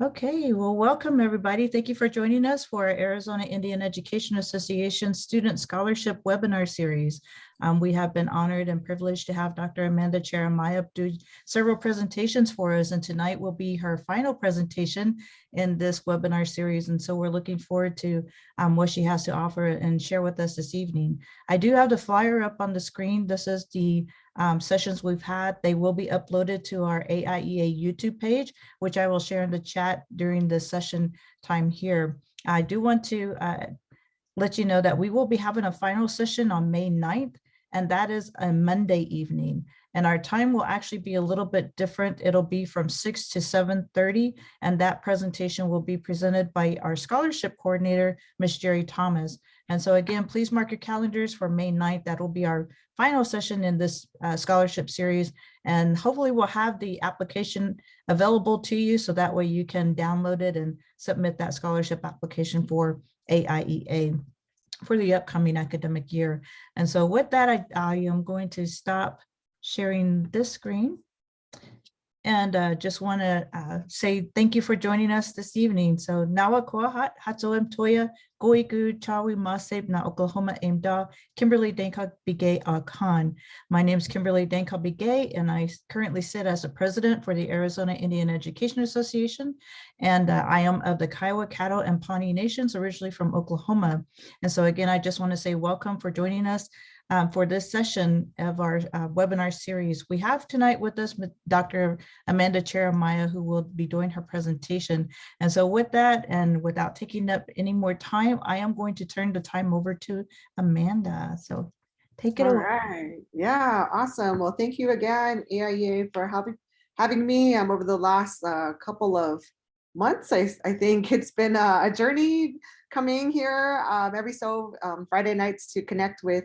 Okay, well, welcome everybody. Thank you for joining us for our Arizona Indian Education Association Student Scholarship Webinar Series. We have been honored and privileged to have Dr. Amanda Cheromiah do several presentations for us, and tonight will be her final presentation in this webinar series. And so we're looking forward to what she has to offer and share with us this evening. I do have the flyer up on the screen. This is the sessions we've had. They will be uploaded to our AIEA YouTube page, which I will share in the chat during the session time here. I do want to let you know that we will be having a final session on May 9th, and that is a Monday evening. And our time will actually be a little bit different. It'll be from 6 to 7:30, and that presentation will be presented by our scholarship coordinator, Ms. Jerry Thomas. And so again, please mark your calendars for May 9th. That will be our final session in this scholarship series. And hopefully we'll have the application available to you so that way you can download it and submit that scholarship application for AIEA for the upcoming academic year. And so with that, I am going to stop sharing this screen. And just want to say thank you for joining us this evening. So Nawa Koahat, Hatsoem Toya, Goiku, Chawi Maseb na Oklahoma Aimda, Kimberly Dankog Bigay Khan. My name is Kimberly Dankog Bigay, and I currently sit as the president for the Arizona Indian Education Association. And I am of the Kiowa, Cattle, and Pawnee Nations, originally from Oklahoma. And so again, I just want to say welcome for joining us. For this session of our webinar series. We have tonight with us Dr. Amanda Cheromiah, who will be doing her presentation. And so with that, and without taking up any more time, I am going to turn the time over to Amanda. So take it away. All right. Yeah, awesome. Well, thank you again, AIEA, for having me over the last couple of months. I think it's been a journey coming here every Friday nights to connect with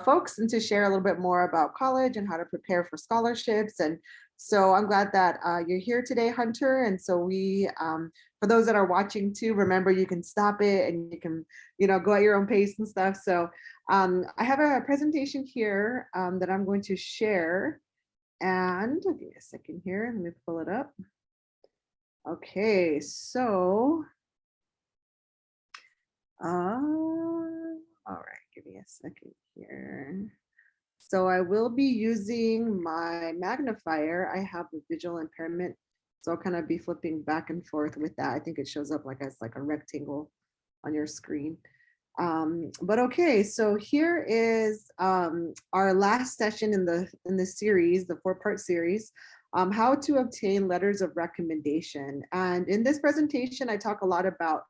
folks and to share a little bit more about college and how to prepare for scholarships. And so I'm glad that you're here today, Hunter. And so we, for those that are watching too, remember you can stop it and you can, go at your own pace and stuff. So I have a presentation here that I'm going to share. And give me a second here, let me pull it up. Okay, so, all right, give me a second here. So I will be using my magnifier. I have a visual impairment, so I'll kind of be flipping back and forth with that. I think it shows up as like a rectangle on your screen. But okay, so here is our last session in the series, the 4-part series, how to obtain letters of recommendation. And in this presentation, I talk a lot about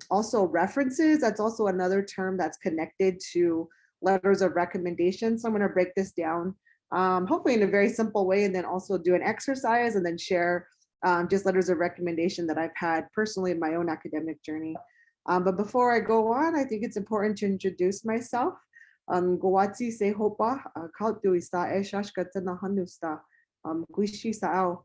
also references. That's also another term that's connected to letters of recommendation. So I'm going to break this down hopefully in a very simple way, and then also do an exercise and then share just letters of recommendation that I've had personally in my own academic journey. But before I go on, I think it's important to introduce myself. Gowatsi se hopa kautuista eshashkatana hanusta guishi sao.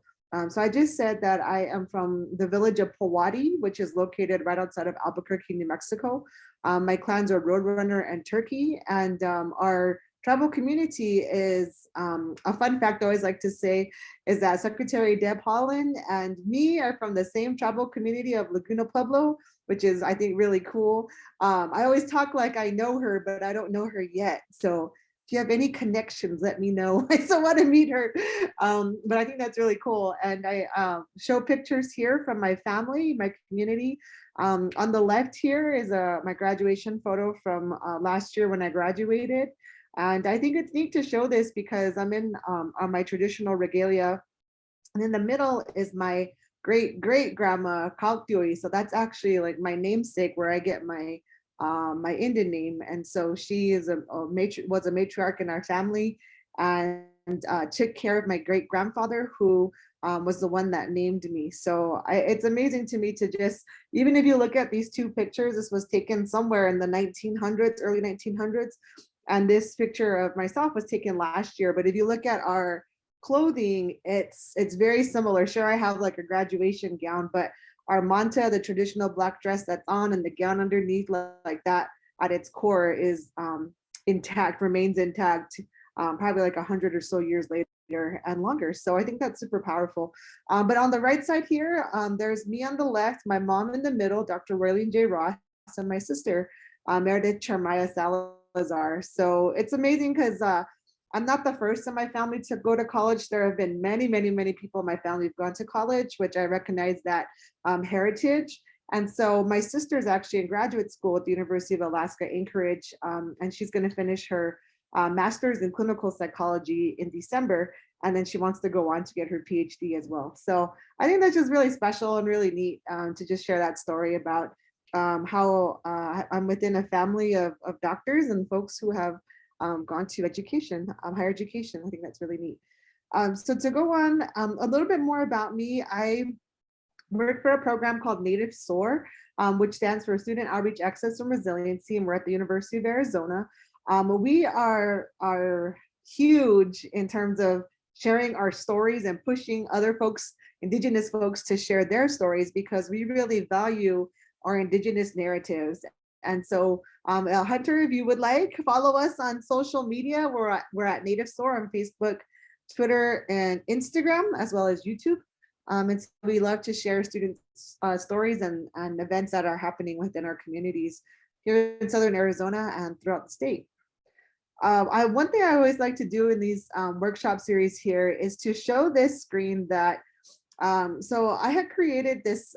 So I just said that I am from the village of Powati, which is located right outside of Albuquerque, New Mexico. My clans are Roadrunner and Turkey, and our tribal community is, a fun fact I always like to say is that Secretary Deb Holland and me are from the same tribal community of Laguna Pueblo, which is, I think, really cool. I always talk like I know her, but I don't know her yet. So if you have any connections, let me know. I still want to meet her. But I think that's really cool. And I show pictures here from my family, my community. On the left here is my graduation photo from last year when I graduated. And I think it's neat to show this because I'm in on my traditional regalia. And in the middle is my great grandma Kaltioi. So that's actually like my namesake, where I get my my Indian name. And so she is was a matriarch in our family, and took care of my great grandfather, who was the one that named me. So it's amazing to me to just, even if you look at these two pictures, this was taken somewhere in the 1900s, early 1900s. And this picture of myself was taken last year. But if you look at our clothing, it's very similar. Sure, I have like a graduation gown, but our manta, the traditional black dress that's on, and the gown underneath, like that at its core is intact, remains intact, probably like 100 or so years later. and longer. So I think that's super powerful. But on the right side here, there's me on the left, my mom in the middle, Dr. Raylene J. Ross, and my sister, Meredith Cheromiah Salazar. So it's amazing because I'm not the first in my family to go to college. There have been many, many, many people in my family who've gone to college, which I recognize that heritage. And so my sister is actually in graduate school at the University of Alaska, Anchorage, and she's going to finish her master's in clinical psychology in December. And then she wants to go on to get her PhD as well. So I think that's just really special and really neat to just share that story about how I'm within a family of doctors and folks who have gone to education, higher education. I think that's really neat. So to go on a little bit more about me, I work for a program called Native SOAR, which stands for Student Outreach Access and Resiliency, and we're at the University of Arizona. We are huge in terms of sharing our stories and pushing other folks, Indigenous folks, to share their stories because we really value our Indigenous narratives. And so Hunter, if you would like, follow us on social media. We're at Native SOAR on Facebook, Twitter, and Instagram, as well as YouTube. And so we love to share students' stories and events that are happening within our communities here in Southern Arizona and throughout the state. One thing I always like to do in these workshop series here is to show this screen that, so I had created this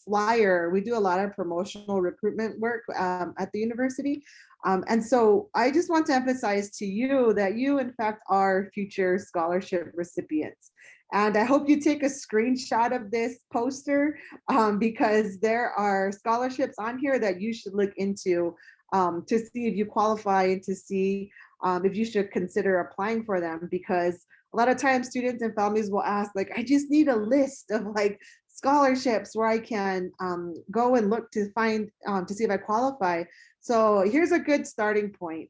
flyer. We do a lot of promotional recruitment work at the university. And so I just want to emphasize to you that you, in fact, are future scholarship recipients. And I hope you take a screenshot of this poster because there are scholarships on here that you should look into to see if you qualify and to see if you should consider applying for them. Because a lot of times students and families will ask, like, I just need a list of like scholarships where I can go and look to find, to see if I qualify. So here's a good starting point.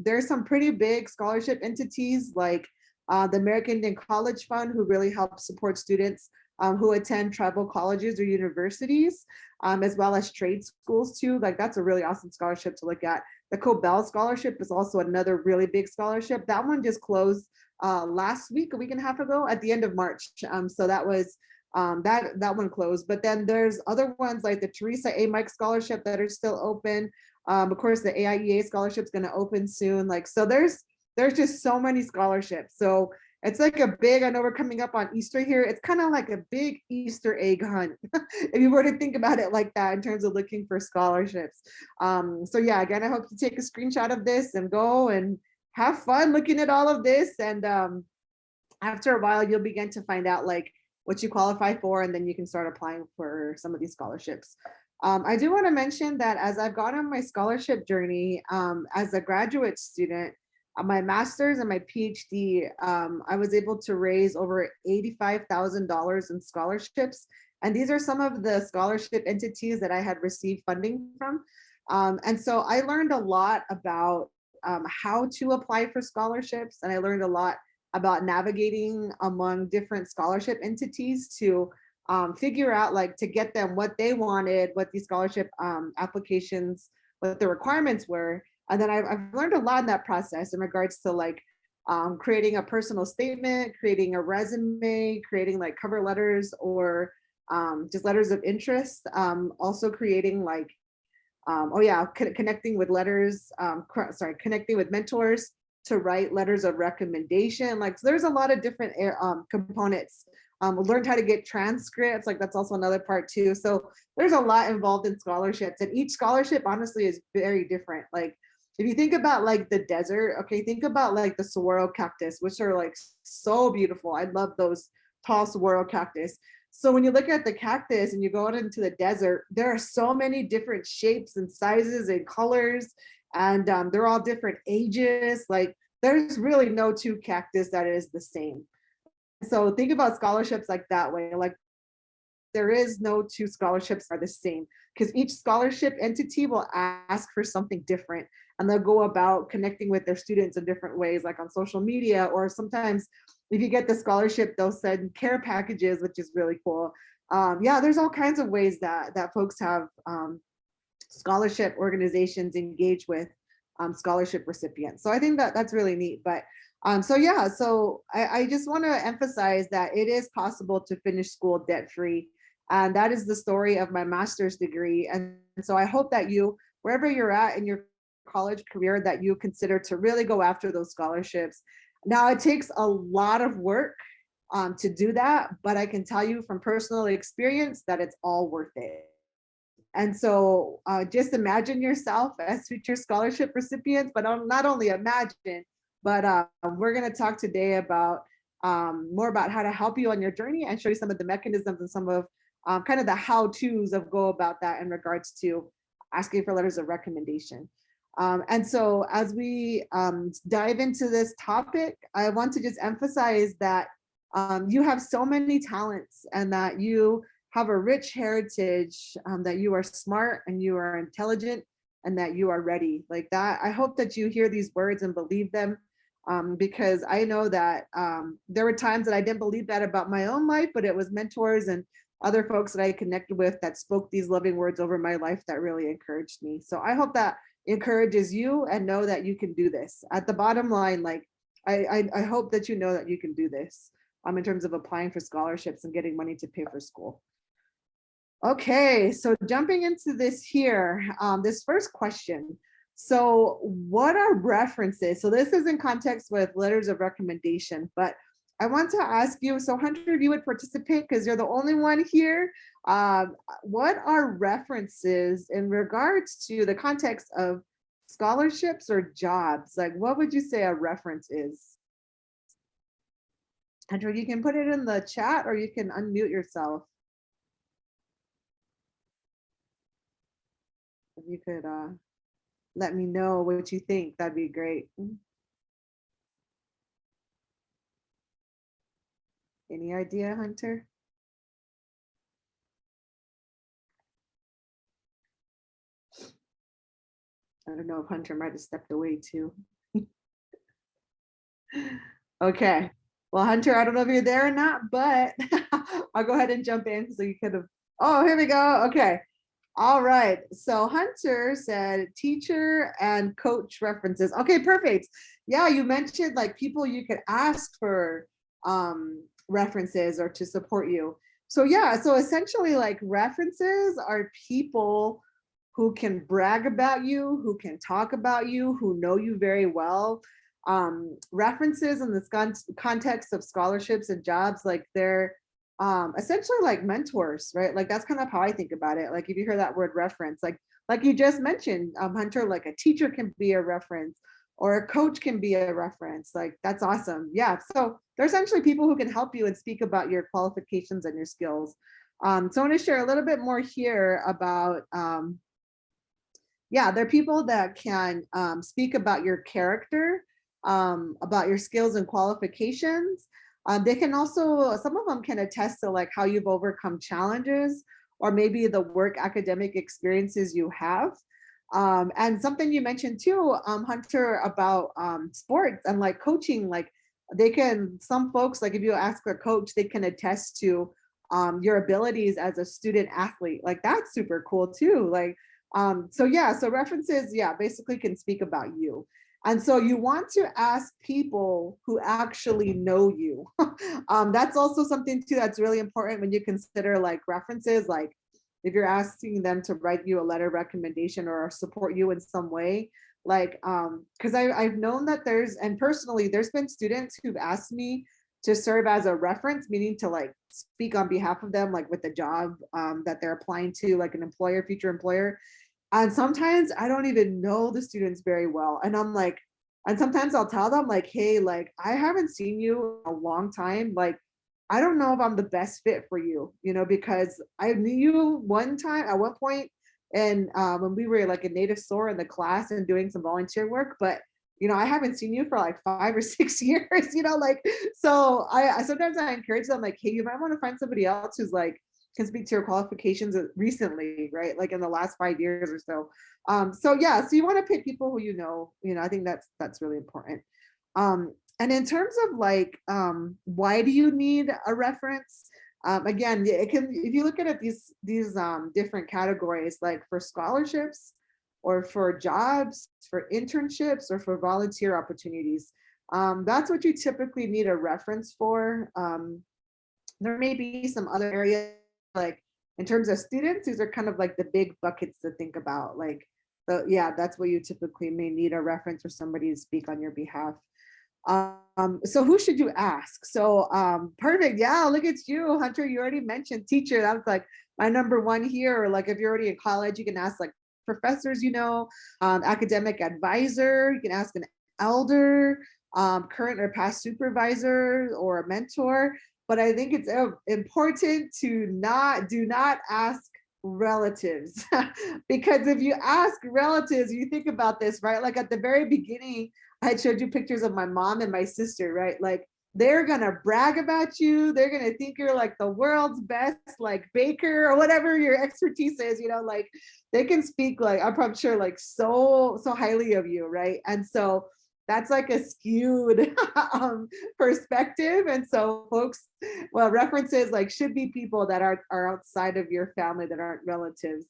There's some pretty big scholarship entities like the American Indian College Fund, who really helps support students who attend tribal colleges or universities, as well as trade schools too. Like that's a really awesome scholarship to look at. The Cobell Scholarship is also another really big scholarship. That one just closed last week, a week and a half ago, at the end of March. So that was that one closed. But then there's other ones like the Teresa A. Mike Scholarship that are still open. Of course, the AIEA Scholarship is going to open soon. Like so, there's just so many scholarships. So it's like a big, I know we're coming up on Easter here. It's kind of like a big Easter egg hunt, if you were to think about it like that in terms of looking for scholarships. So yeah, again, I hope you take a screenshot of this and go and have fun looking at all of this. And after a while, you'll begin to find out like what you qualify for, and then you can start applying for some of these scholarships. I do want to mention that as I've gone on my scholarship journey as a graduate student, my master's and my PhD, I was able to raise over $85,000 in scholarships. And these are some of the scholarship entities that I had received funding from. And so I learned a lot about how to apply for scholarships. And I learned a lot about navigating among different scholarship entities to figure out like to get them what they wanted, what these scholarship applications, what the requirements were. And then I've learned a lot in that process in regards to like creating a personal statement, creating a resume, creating like cover letters or just letters of interest. Also creating like, connecting with letters, connecting with mentors to write letters of recommendation. Like, so there's a lot of different components. Learned how to get transcripts, like that's also another part too. So there's a lot involved in scholarships, and each scholarship honestly is very different. Like if you think about like the desert, okay, think about like the saguaro cactus, which are like so beautiful. I love those tall saguaro cactus. So when you look at the cactus and you go out into the desert, there are so many different shapes and sizes and colors, and they're all different ages. Like there's really no two cactus that is the same. So think about scholarships like that way. Like there is no two scholarships are the same because each scholarship entity will ask for something different, and they'll go about connecting with their students in different ways, like on social media, or sometimes if you get the scholarship, they'll send care packages, which is really cool. Yeah, there's all kinds of ways that folks have scholarship organizations engage with scholarship recipients. So I think that that's really neat. But So yeah, so I just want to emphasize that it is possible to finish school debt-free. And that is the story of my master's degree. And so I hope that you, wherever you're at in your college career, that you consider to really go after those scholarships. Now, it takes a lot of work to do that, but I can tell you from personal experience that it's all worth it. And so just imagine yourself as future scholarship recipients, but not only imagine, but we're going to talk today about more about how to help you on your journey and show you some of the mechanisms and some of kind of the how-tos of go about that in regards to asking for letters of recommendation. And so as we dive into this topic, I want to just emphasize that you have so many talents and that you have a rich heritage, that you are smart and you are intelligent and that you are ready. Like that, I hope that you hear these words and believe them, because I know that there were times that I didn't believe that about my own life, but it was mentors and other folks that I connected with that spoke these loving words over my life that really encouraged me. So I hope that encourages you and know that you can do this. At the bottom line, like I hope that you know that you can do this in terms of applying for scholarships and getting money to pay for school. Okay, so jumping into this here, this first question. So what are references? So this is in context with letters of recommendation, but I want to ask you, so Hunter, if you would participate because you're the only one here. What are references in regards to the context of scholarships or jobs? Like, what would you say a reference is? Hunter, you can put it in the chat or you can unmute yourself. If you could let me know what you think, that'd be great. Any idea, Hunter? I don't know if Hunter might have stepped away too. Okay. Well, Hunter, I don't know if you're there or not, but I'll go ahead and jump in so you could have. Oh, here we go. Okay. All right. So Hunter said teacher and coach references. Okay, perfect. Yeah, you mentioned like people you could ask for references or to support you. So yeah, so essentially like references are people who can brag about you, who can talk about you, who know you very well. References in this context of scholarships and jobs, like they're essentially like mentors, right? Like that's kind of how I think about it. Like if you hear that word reference, like you just mentioned, Hunter, like a teacher can be a reference or a coach can be a reference. Like that's awesome. Yeah. So they're essentially people who can help you and speak about your qualifications and your skills. So I want to share a little bit more here about yeah, they're people that can speak about your character, about your skills and qualifications. They can also, some of them can attest to like how you've overcome challenges or maybe the work academic experiences you have. And something you mentioned too, Hunter, about sports and like coaching, like they can, some folks, like if you ask a coach, they can attest to your abilities as a student athlete. Like that's super cool too. Like, so yeah, so references, yeah, basically can speak about you. And so you want to ask people who actually know you. That's also something too that's really important when you consider like references, like if you're asking them to write you a letter of recommendation or support you in some way, like, because I've known that there's, and personally, there's been students who've asked me to serve as a reference, meaning to like speak on behalf of them, like with the job that they're applying to, like an employer, future employer. And sometimes I don't even know the students very well. And I'm like, and sometimes I'll tell them like, hey, like I haven't seen you in a long time. Like, I don't know if I'm the best fit for you, you know, because I knew you one time at one point and when we were like a Native SOAR in the class and doing some volunteer work, but you know, I haven't seen you for like 5 or 6 years, you know, like, so I sometimes I encourage them like, hey, you might want to find somebody else who's like, can speak to your qualifications recently, right? Like in the last 5 years or so. So yeah, so you want to pick people who you know, I think that's really important. And in terms of like, why do you need a reference? Again, it can, if you look at these different categories, like for scholarships or for jobs, for internships or for volunteer opportunities, That's what you typically need a reference for. There may be some other areas, like in terms of students, these are kind of like the big buckets to think about. Like, yeah, that's what you typically may need a reference or somebody to speak on your behalf. So who should you ask? So perfect. Yeah, look at you, Hunter. You already mentioned teacher. That was like my number one here. Or like if you're already in college, you can ask like professors, academic advisor, you can ask an elder, current or past supervisor or a mentor. But I think it's important to do not ask relatives because if you ask relatives, you think about this, right? Like at the very beginning, I showed you pictures of my mom and my sister, right? Like they're gonna brag about you. They're gonna think you're like the world's best like baker or whatever your expertise is, like they can speak like I'm probably sure like so highly of you, right? And so that's like a skewed perspective. And so folks, well, references like should be people that are outside of your family that aren't relatives.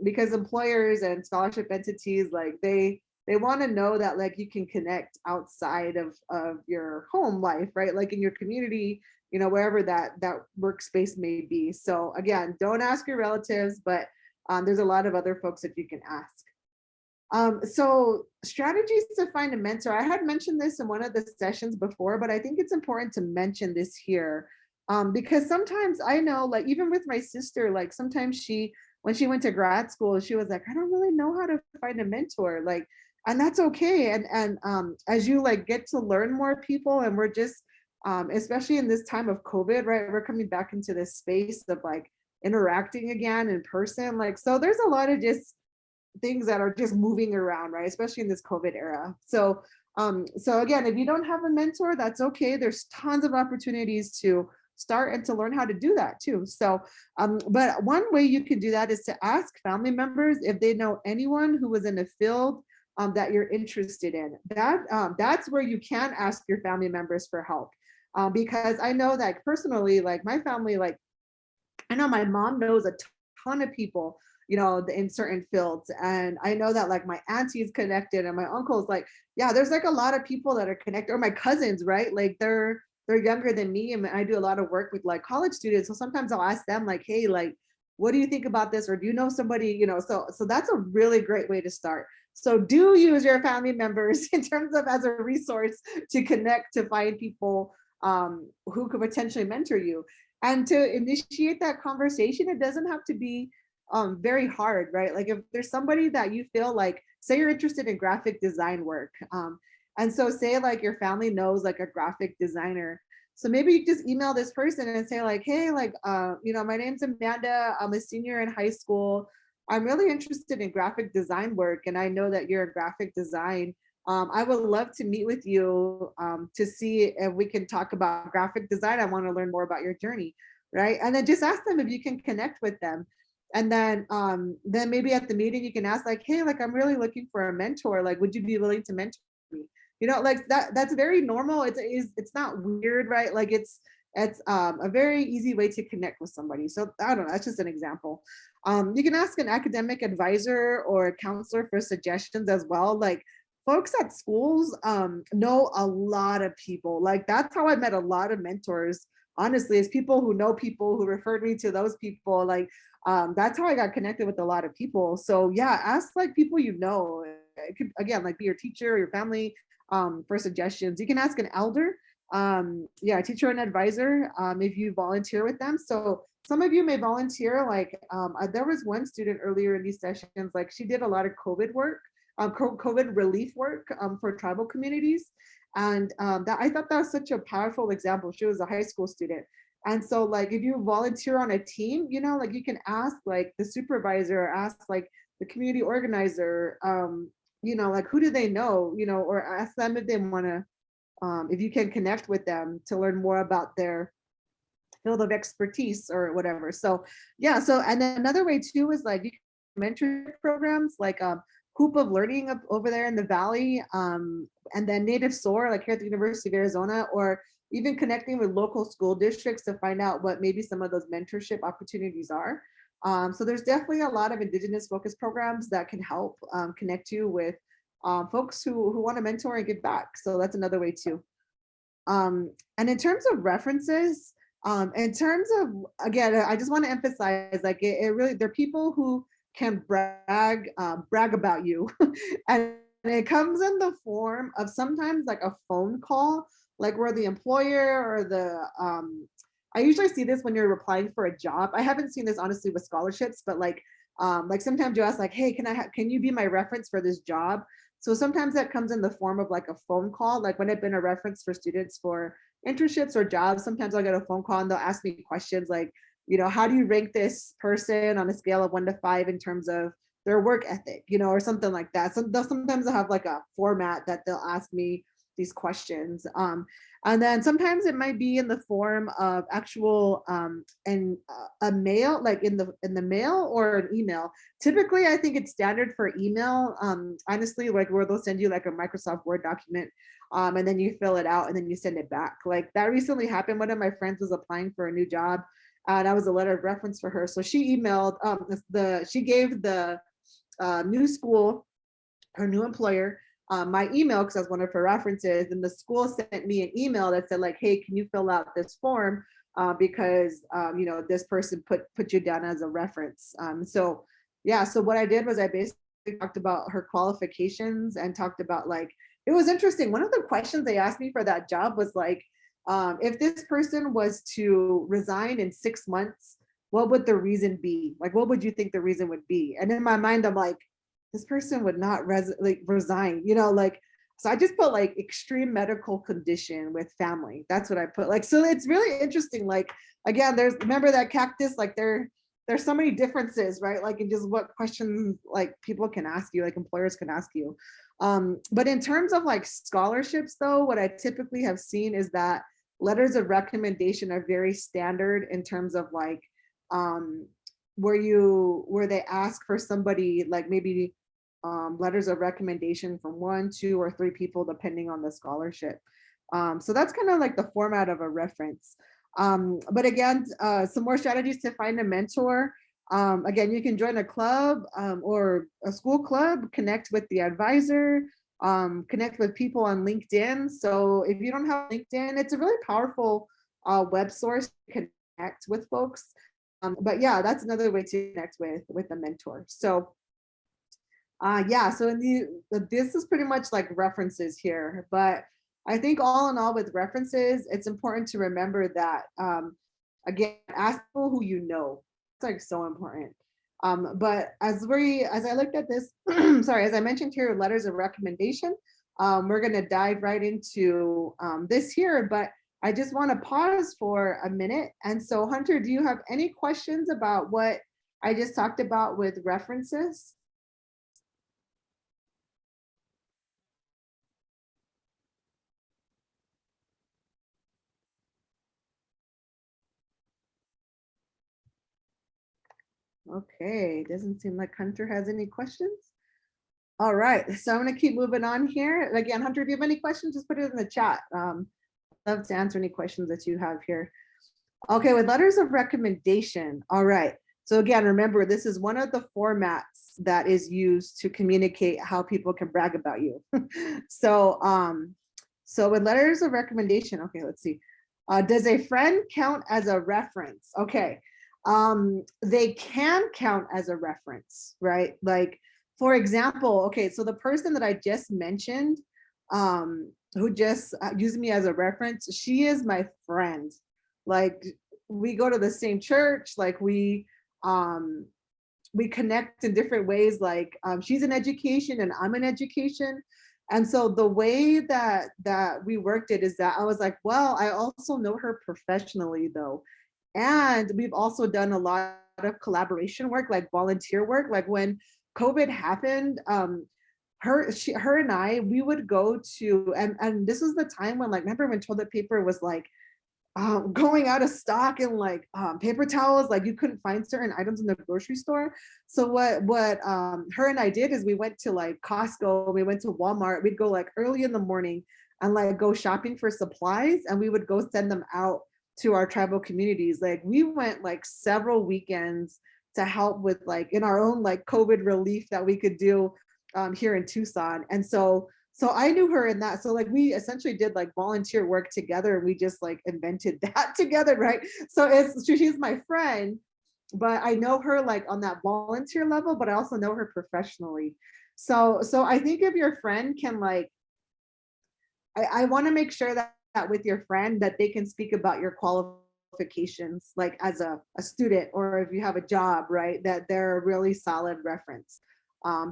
Because employers and scholarship entities, like they want to know that like you can connect outside of your home life, right? Like in your community, wherever that workspace may be. So again, don't ask your relatives, but there's a lot of other folks that you can ask. So strategies to find a mentor. I had mentioned this in one of the sessions before, but I think it's important to mention this here. Because sometimes I know, like even with my sister, like sometimes when she went to grad school, she was like, I don't really know how to find a mentor. Like, and that's okay. And as you like get to learn more people, and we're just, especially in this time of COVID, right? We're coming back into this space of like interacting again in person. Like, so there's a lot of just things that are just moving around, right? Especially in this COVID era. So again, if you don't have a mentor, that's okay. There's tons of opportunities to start and to learn how to do that too. So, but one way you can do that is to ask family members if they know anyone who was in a field that you're interested in. That's where you can ask your family members for help. Because I know that personally, like my family, like I know my mom knows a ton of people in certain fields. And I know that like my auntie's connected and my uncle's like, yeah, there's like a lot of people that are connected, or my cousins, right? Like they're younger than me, and I do a lot of work with like college students. So sometimes I'll ask them like, hey, like, what do you think about this? Or do you know somebody, so that's a really great way to start. So do use your family members in terms of as a resource to connect, to find people who could potentially mentor you. And to initiate that conversation, it doesn't have to be very hard, right? Like if there's somebody that you feel like, say you're interested in graphic design work, and so say like your family knows like a graphic designer. So maybe you just email this person and say like, hey, like, my name's Amanda. I'm a senior in high school. I'm really interested in graphic design work, and I know that you're in graphic design. I would love to meet with you to see if we can talk about graphic design. I want to learn more about your journey, right? And then just ask them if you can connect with them. And then maybe at the meeting you can ask like, hey, like I'm really looking for a mentor. Like, would you be willing to mentor me? Like that's very normal. It's not weird, right? Like it's a very easy way to connect with somebody. So I don't know, that's just an example. You can ask an academic advisor or a counselor for suggestions as well. Like folks at schools know a lot of people. Like that's how I met a lot of mentors, honestly, is people who know people who referred me to those people. Like that's how I got connected with a lot of people. So yeah, ask like people it could again like be your teacher or your family for suggestions. You can ask an elder, teacher and advisor if you volunteer with them. So some of you may volunteer. Like there was one student earlier in these sessions, like she did a lot of COVID work, COVID relief work for tribal communities. And that I thought that was such a powerful example. She was a high school student. And so like if you volunteer on a team, like you can ask like the supervisor, or ask like the community organizer, like who do they know, or ask them if they want to, if you can connect with them to learn more about their field of expertise or whatever. So yeah, so and then another way too is like you can mentorship programs like Hoop of Learning up over there in the Valley, and then Native SOAR like here at the University of Arizona, or even connecting with local school districts to find out what maybe some of those mentorship opportunities are. So there's definitely a lot of Indigenous focused programs that can help connect you with folks who want to mentor and give back. So that's another way too. And in terms of references, in terms of, again, I just want to emphasize, like, it really, they're people who can brag about you. And it comes in the form of sometimes like a phone call, like where the employer or the, I usually see this when you're applying for a job. I haven't seen this honestly with scholarships, but like sometimes you ask like, hey, can you be my reference for this job? So sometimes that comes in the form of like a phone call. Like when I've been a reference for students for internships or jobs, sometimes I'll get a phone call and they'll ask me questions like, how do you rank this person on a scale of 1 to 5 in terms of their work ethic, or something like that. So sometimes they'll have like a format that they'll ask me these questions. And then sometimes it might be in the form of actual a mail, like in the mail or an email. Typically, I think it's standard for email. Honestly, like where they'll send you like a Microsoft Word document, and then you fill it out and then you send it back. Like that recently happened. One of my friends was applying for a new job, and I was a letter of reference for her. So she emailed she gave the new school, her new employer, my email because I was one of her references, and the school sent me an email that said like, hey, can you fill out this form because this person put you down as a reference. So yeah, so what I did was I basically talked about her qualifications and talked about like, it was interesting. One of the questions they asked me for that job was like, if this person was to resign in 6 months, what would the reason be? Like, what would you think the reason would be? And in my mind, I'm like, this person would not resign, like, so I just put like extreme medical condition with family. That's what I put. Like, so it's really interesting. Like, again, remember that cactus, like there's so many differences, right? Like in just what questions like people can ask you, like employers can ask you. But in terms of like scholarships though, what I typically have seen is that letters of recommendation are very standard in terms of like, where they ask for somebody like maybe letters of recommendation from 1, 2, or 3 people depending on the scholarship. So that's kind of like the format of a reference. But again, some more strategies to find a mentor. Again, you can join a club or a school club, connect with the advisor, connect with people on LinkedIn. So if you don't have LinkedIn, it's a really powerful web source to connect with folks. But yeah, that's another way to connect with a mentor. So yeah, so this is pretty much like references here, but I think all in all with references, it's important to remember that, again, ask people who you know. It's like so important. But as I looked at this, sorry, as I mentioned here, letters of recommendation, we're gonna dive right into this here, but I just wanna pause for a minute. And so Hunter, do you have any questions about what I just talked about with references? Okay, doesn't seem like Hunter has any questions. All right, so I'm gonna keep moving on here. Again, Hunter, if you have any questions, just put it in the chat. Love to answer any questions that you have here. Okay, with letters of recommendation. All right, so again, remember, this is one of the formats that is used to communicate how people can brag about you. So with letters of recommendation, okay, let's see. Does a friend count as a reference? Okay. They can count as a reference, right? Like, for example, okay, so the person that I just mentioned, who just used me as a reference, she is my friend. Like, we go to the same church, like we connect in different ways, like she's in education and I'm in education. And so the way that we worked it is that I was like, well, I also know her professionally though. And we've also done a lot of collaboration work, like volunteer work. Like when COVID happened, her and I, we would go to, and this was the time when, like, remember when toilet paper was like going out of stock, and like paper towels, like you couldn't find certain items in the grocery store. So what her and I did is we went to like Costco, we went to Walmart, we'd go like early in the morning and like go shopping for supplies, and we would go send them out to our tribal communities. Like we went like several weekends to help with like in our own like COVID relief that we could do. here in Tucson. And so I knew her in that. So like we essentially did like volunteer work together, and we just like invented that together, right? So she's my friend, but I know her like on that volunteer level, but I also know her professionally. So I think if your friend can like, I want to make sure that with your friend that they can speak about your qualifications, like as a student, or if you have a job, right, that they're a really solid reference.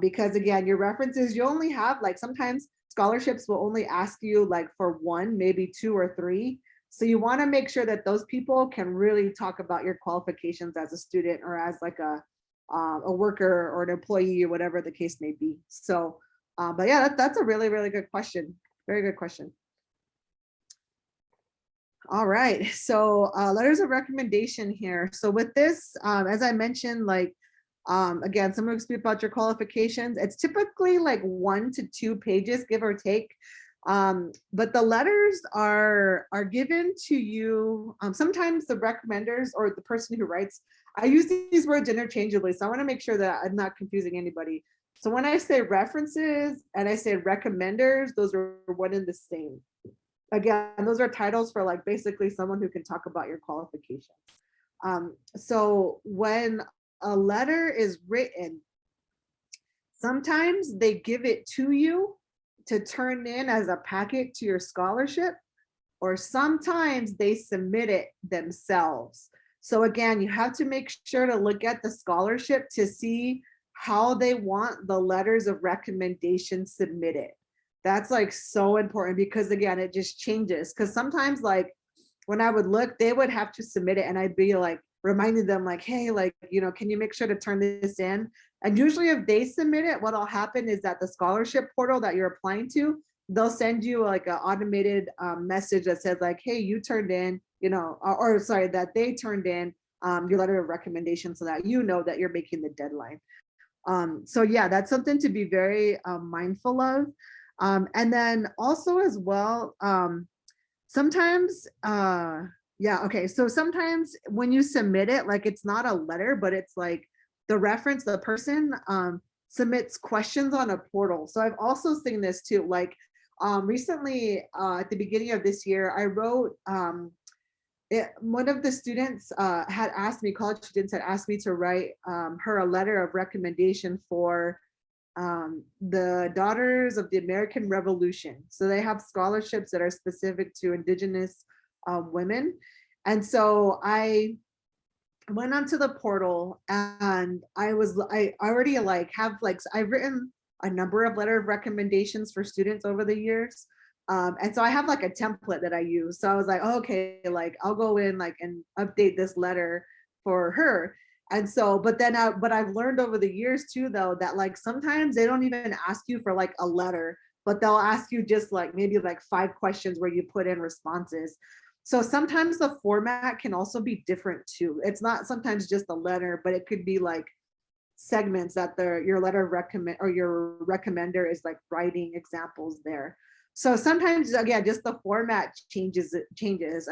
Because again, your references, you only have like, sometimes scholarships will only ask you like for one, maybe two or three. So you want to make sure that those people can really talk about your qualifications as a student, or as like a worker or an employee, or whatever the case may be. So, but yeah, that's a really, really good question. Very good question. All right, so letters of recommendation here. So with this, as I mentioned, like, again, someone will speak about your qualifications. It's typically like 1 to 2 pages, give or take. But the letters are given to you. Sometimes the recommenders or the person who writes, I use these words interchangeably, so I want to make sure that I'm not confusing anybody. So when I say references and I say recommenders, those are one and the same. Again, those are titles for like basically someone who can talk about your qualifications. So when a letter is written, sometimes they give it to you to turn in as a packet to your scholarship, or sometimes they submit it themselves. So again, you have to make sure to look at the scholarship to see how they want the letters of recommendation submitted. That's like so important, because again, it just changes. Because sometimes like when I would look, they would have to submit it, and I'd be like reminding them like, hey, like, can you make sure to turn this in? And usually if they submit it, what'll happen is that the scholarship portal that you're applying to, they'll send you like an automated message that says like, hey, you turned in, or sorry, that they turned in your letter of recommendation, so that you know that you're making the deadline. So yeah, that's something to be very mindful of. And then also as well, sometimes, yeah, okay. So sometimes when you submit it, like it's not a letter, but it's like the reference, the person submits questions on a portal. So I've also seen this too, like recently at the beginning of this year, I wrote, one of the students had asked me, college students had asked me to write her a letter of recommendation for the Daughters of the American Revolution. So they have scholarships that are specific to Indigenous women. And so I went onto the portal, and I already like have like, I've written a number of letter of recommendations for students over the years. And so I have like a template that I use. So I was like, oh, okay, like I'll go in like and update this letter for her. And so, but then, but I've learned over the years too, though, that like sometimes they don't even ask you for like a letter, but they'll ask you just like maybe like 5 questions where you put in responses. So sometimes the format can also be different too. It's not sometimes just a letter, but it could be like segments that your letter of recommend or your recommender is like writing examples there. So sometimes, again, just the format changes.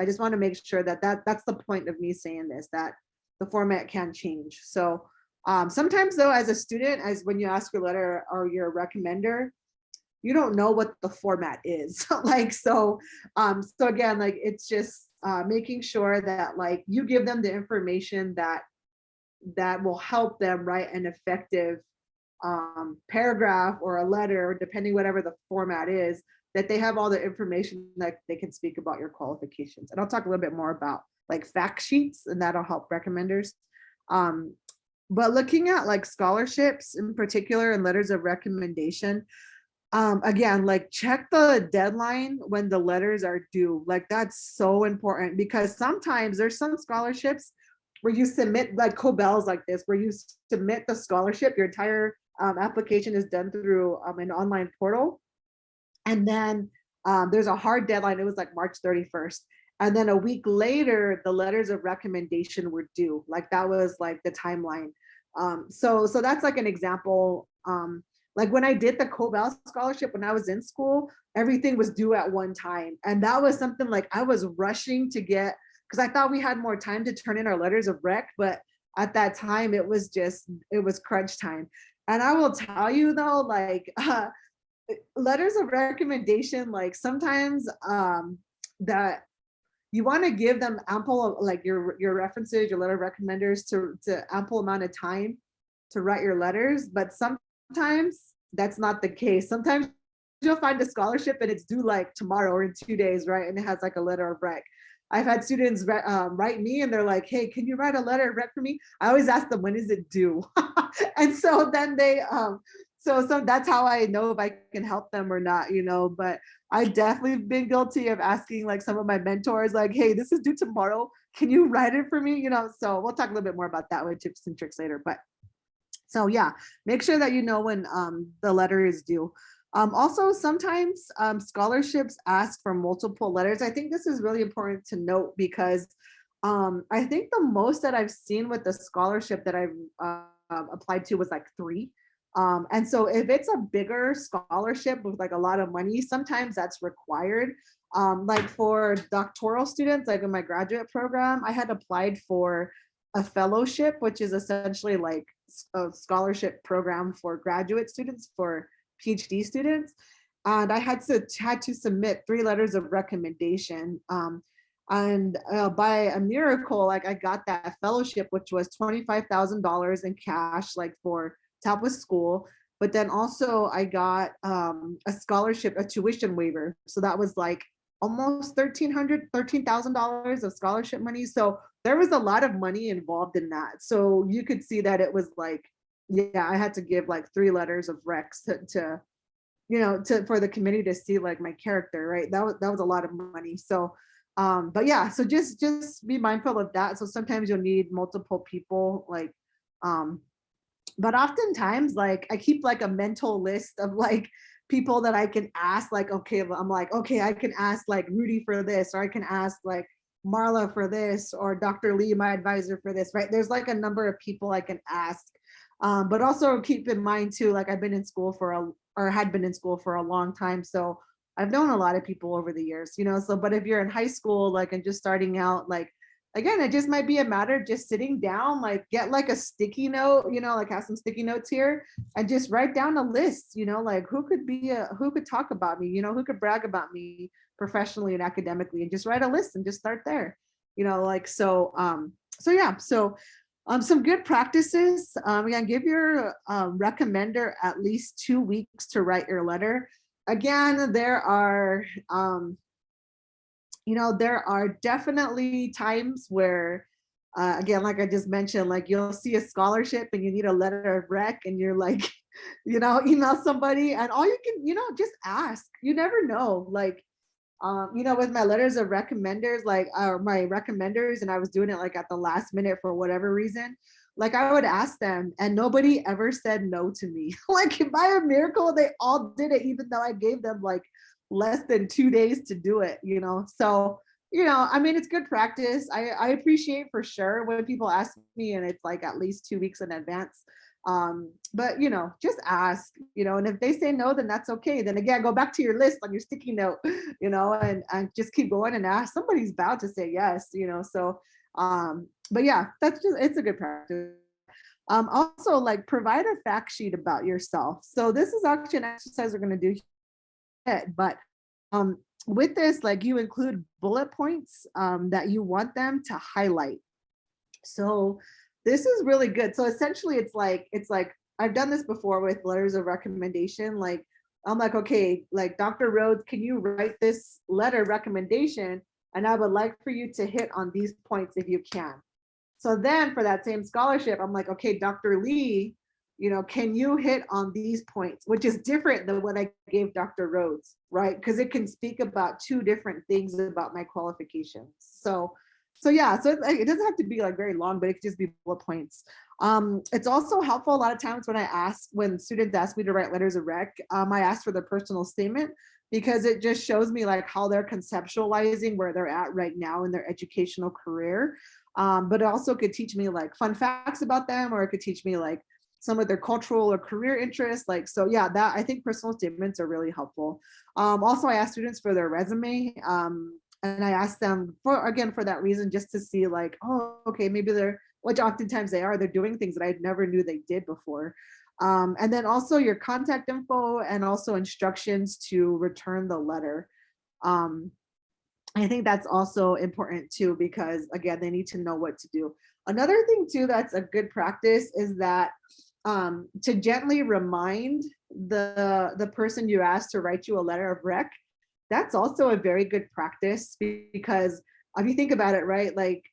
I just want to make sure that that's the point of me saying this, that the format can change. So sometimes though, as a student, as when you ask your letter or your recommender, you don't know what the format is. Like, so again, like it's just making sure that like you give them the information that will help them write an effective paragraph or a letter, depending whatever the format is, that they have all the information that they can speak about your qualifications. And I'll talk a little bit more about like fact sheets, and that'll help recommenders. But looking at like scholarships in particular and letters of recommendation, again, like check the deadline when the letters are due. Like that's so important, because sometimes there's some scholarships where you submit like COBELs like this, where you submit the scholarship, your entire application is done through an online portal. And then there's a hard deadline. It was like March 31st. And then a week later, the letters of recommendation were due. Like that was like the timeline. So that's like an example. Like when I did the COBEL scholarship when I was in school, everything was due at one time. And that was something like I was rushing to get, because I thought we had more time to turn in our letters of rec, but at that time it was crunch time. And I will tell you though, like letters of recommendation, like sometimes that you want to give them ample, like your references, your letter of recommenders to ample amount of time to write your letters, but sometimes that's not the case. Sometimes you'll find a scholarship and it's due like tomorrow or in 2 days, right? And it has like a letter of rec. I've had students write me and they're like, hey, can you write a letter of rec for me? I always ask them, when is it due? And so then they, so that's how I know if I can help them or not, you know, but I definitely been guilty of asking like some of my mentors, like, hey, this is due tomorrow. Can you write it for me? You know, so we'll talk a little bit more about that with tips and tricks later. But so yeah, make sure that you know when the letter is due. Also, sometimes scholarships ask for multiple letters. I think this is really important to note because I think the most that I've seen with the scholarship that I've applied to was like 3. And so if it's a bigger scholarship with like a lot of money, sometimes that's required. Like for doctoral students, like in my graduate program, I had applied for a fellowship, which is essentially like a scholarship program for graduate students, for PhD students. And I had to submit 3 letters of recommendation. And by a miracle, like I got that fellowship, which was $25,000 in cash, like for top with school. But then also I got a scholarship, a tuition waiver. So that was like almost $13,000 of scholarship money. So there was a lot of money involved in that. So you could see that it was like, yeah, I had to give like 3 letters of recs to you know, for the committee to see like my character, right? That was a lot of money. So but yeah, so just be mindful of that. So sometimes you'll need multiple people, like but oftentimes like I keep like a mental list of like people that I can ask, like, okay, I'm like, okay, I can ask like Rudy for this, or I can ask like Marla for this, or Dr. Lee, my advisor, for this, right? There's like a number of people I can ask. But also keep in mind too, like I've been in school or had been in school for a long time. So I've known a lot of people over the years, you know, so, but if you're in high school, like, and just starting out, like, again, it just might be a matter of just sitting down, like get like a sticky note, you know, like have some sticky notes here and just write down a list, you know, like who could talk about me, you know, who could brag about me professionally and academically, and just write a list and just start there, you know, like, so, so yeah, so some good practices. Again, give your recommender at least 2 weeks to write your letter. Again, there are, you know, there are definitely times where, again, like I just mentioned, like you'll see a scholarship and you need a letter of rec, and you're like, you know, email somebody, and all you can, you know, just ask. You never know, like. You know, with my letters of recommenders, like my recommenders, and I was doing it like at the last minute for whatever reason, like I would ask them and nobody ever said no to me. Like by a miracle, they all did it, even though I gave them like less than 2 days to do it, you know? So, you know, I mean, it's good practice. I appreciate for sure when people ask me and it's like at least 2 weeks in advance. But you know, just ask, you know, and if they say no, then that's okay. Then again, go back to your list on your sticky note, you know, and just keep going and ask. Somebody's bound to say yes, you know. So but yeah, that's just, it's a good practice. Also, like provide a fact sheet about yourself. So this is actually an exercise we're going to do here, but with this, like you include bullet points that you want them to highlight. So this is really good. So essentially it's like I've done this before with letters of recommendation. Like I'm like, okay, like Dr. Rhodes, can you write this letter recommendation? And I would like for you to hit on these points if you can. So then for that same scholarship, I'm like, okay, Dr. Lee, you know, can you hit on these points, which is different than what I gave Dr. Rhodes, right? Because it can speak about 2 different things about my qualifications. So yeah, so it doesn't have to be like very long, but it could just be bullet points. It's also helpful a lot of times when students ask me to write letters of rec, I ask for their personal statement, because it just shows me like how they're conceptualizing where they're at right now in their educational career. But it also could teach me like fun facts about them, or it could teach me like some of their cultural or career interests. Like, so yeah, that I think personal statements are really helpful. Also, I ask students for their resume. And I ask them for that reason, just to see like, oh, okay, maybe which oftentimes they're doing things that I never knew they did before. And then also your contact info and also instructions to return the letter. I think that's also important too, because again, they need to know what to do. Another thing too that's a good practice is that to gently remind the person you asked to write you a letter of rec. That's also a very good practice, because if you think about it, right, like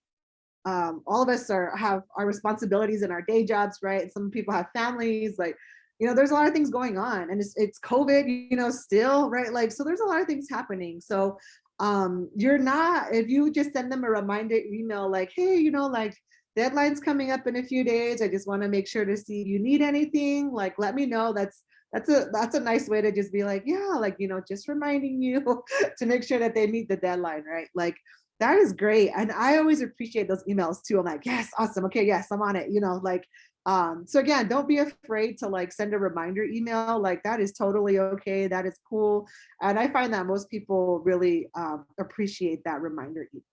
all of us have our responsibilities in our day jobs, right? Some people have families, like, there's a lot of things going on, and it's COVID, still, right? Like, so there's a lot of things happening. So you're not, if you just send them a reminder email, like, hey, like, deadline's coming up in a few days, I just want to make sure to see if you need anything, like, let me know. That's a nice way to just be like, yeah, like, just reminding you to make sure that they meet the deadline, right? Like, that is great. And I always appreciate those emails too. I'm like, yes, awesome. Okay, yes, I'm on it. Like, so again, don't be afraid to like send a reminder email. Like, that is totally okay. That is cool. And I find that most people really appreciate that reminder email.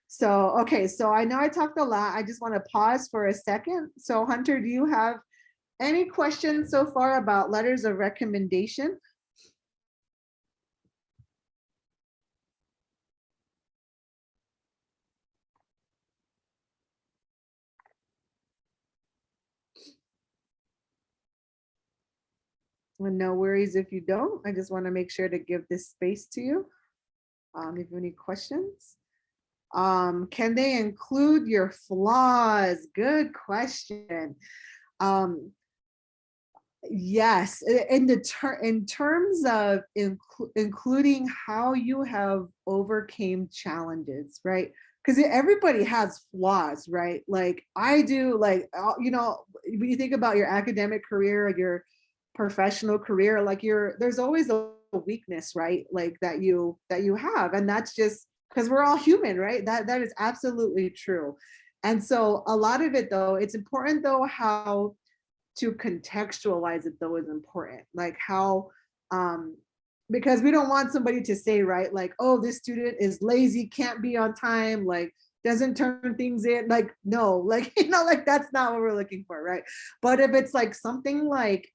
So, okay, so I know I talked a lot. I just want to pause for a second. So Hunter, do you have any questions so far about letters of recommendation? Well, no worries if you don't. I just want to make sure to give this space to you. If you have any questions. Can they include your flaws? Good question. Yes, in terms of including how you have overcame challenges, right? Because everybody has flaws, right? Like I do, like when you think about your academic career, your professional career, like there's always a weakness, right? Like that you have, and that's just because we're all human, right? That is absolutely true. And so a lot of it, though, it's important though how to contextualize it, though, is important. Like how because we don't want somebody to say, right, like, oh, this student is lazy, can't be on time, like doesn't turn things in. Like, no, like, like that's not what we're looking for, right? But if it's like something like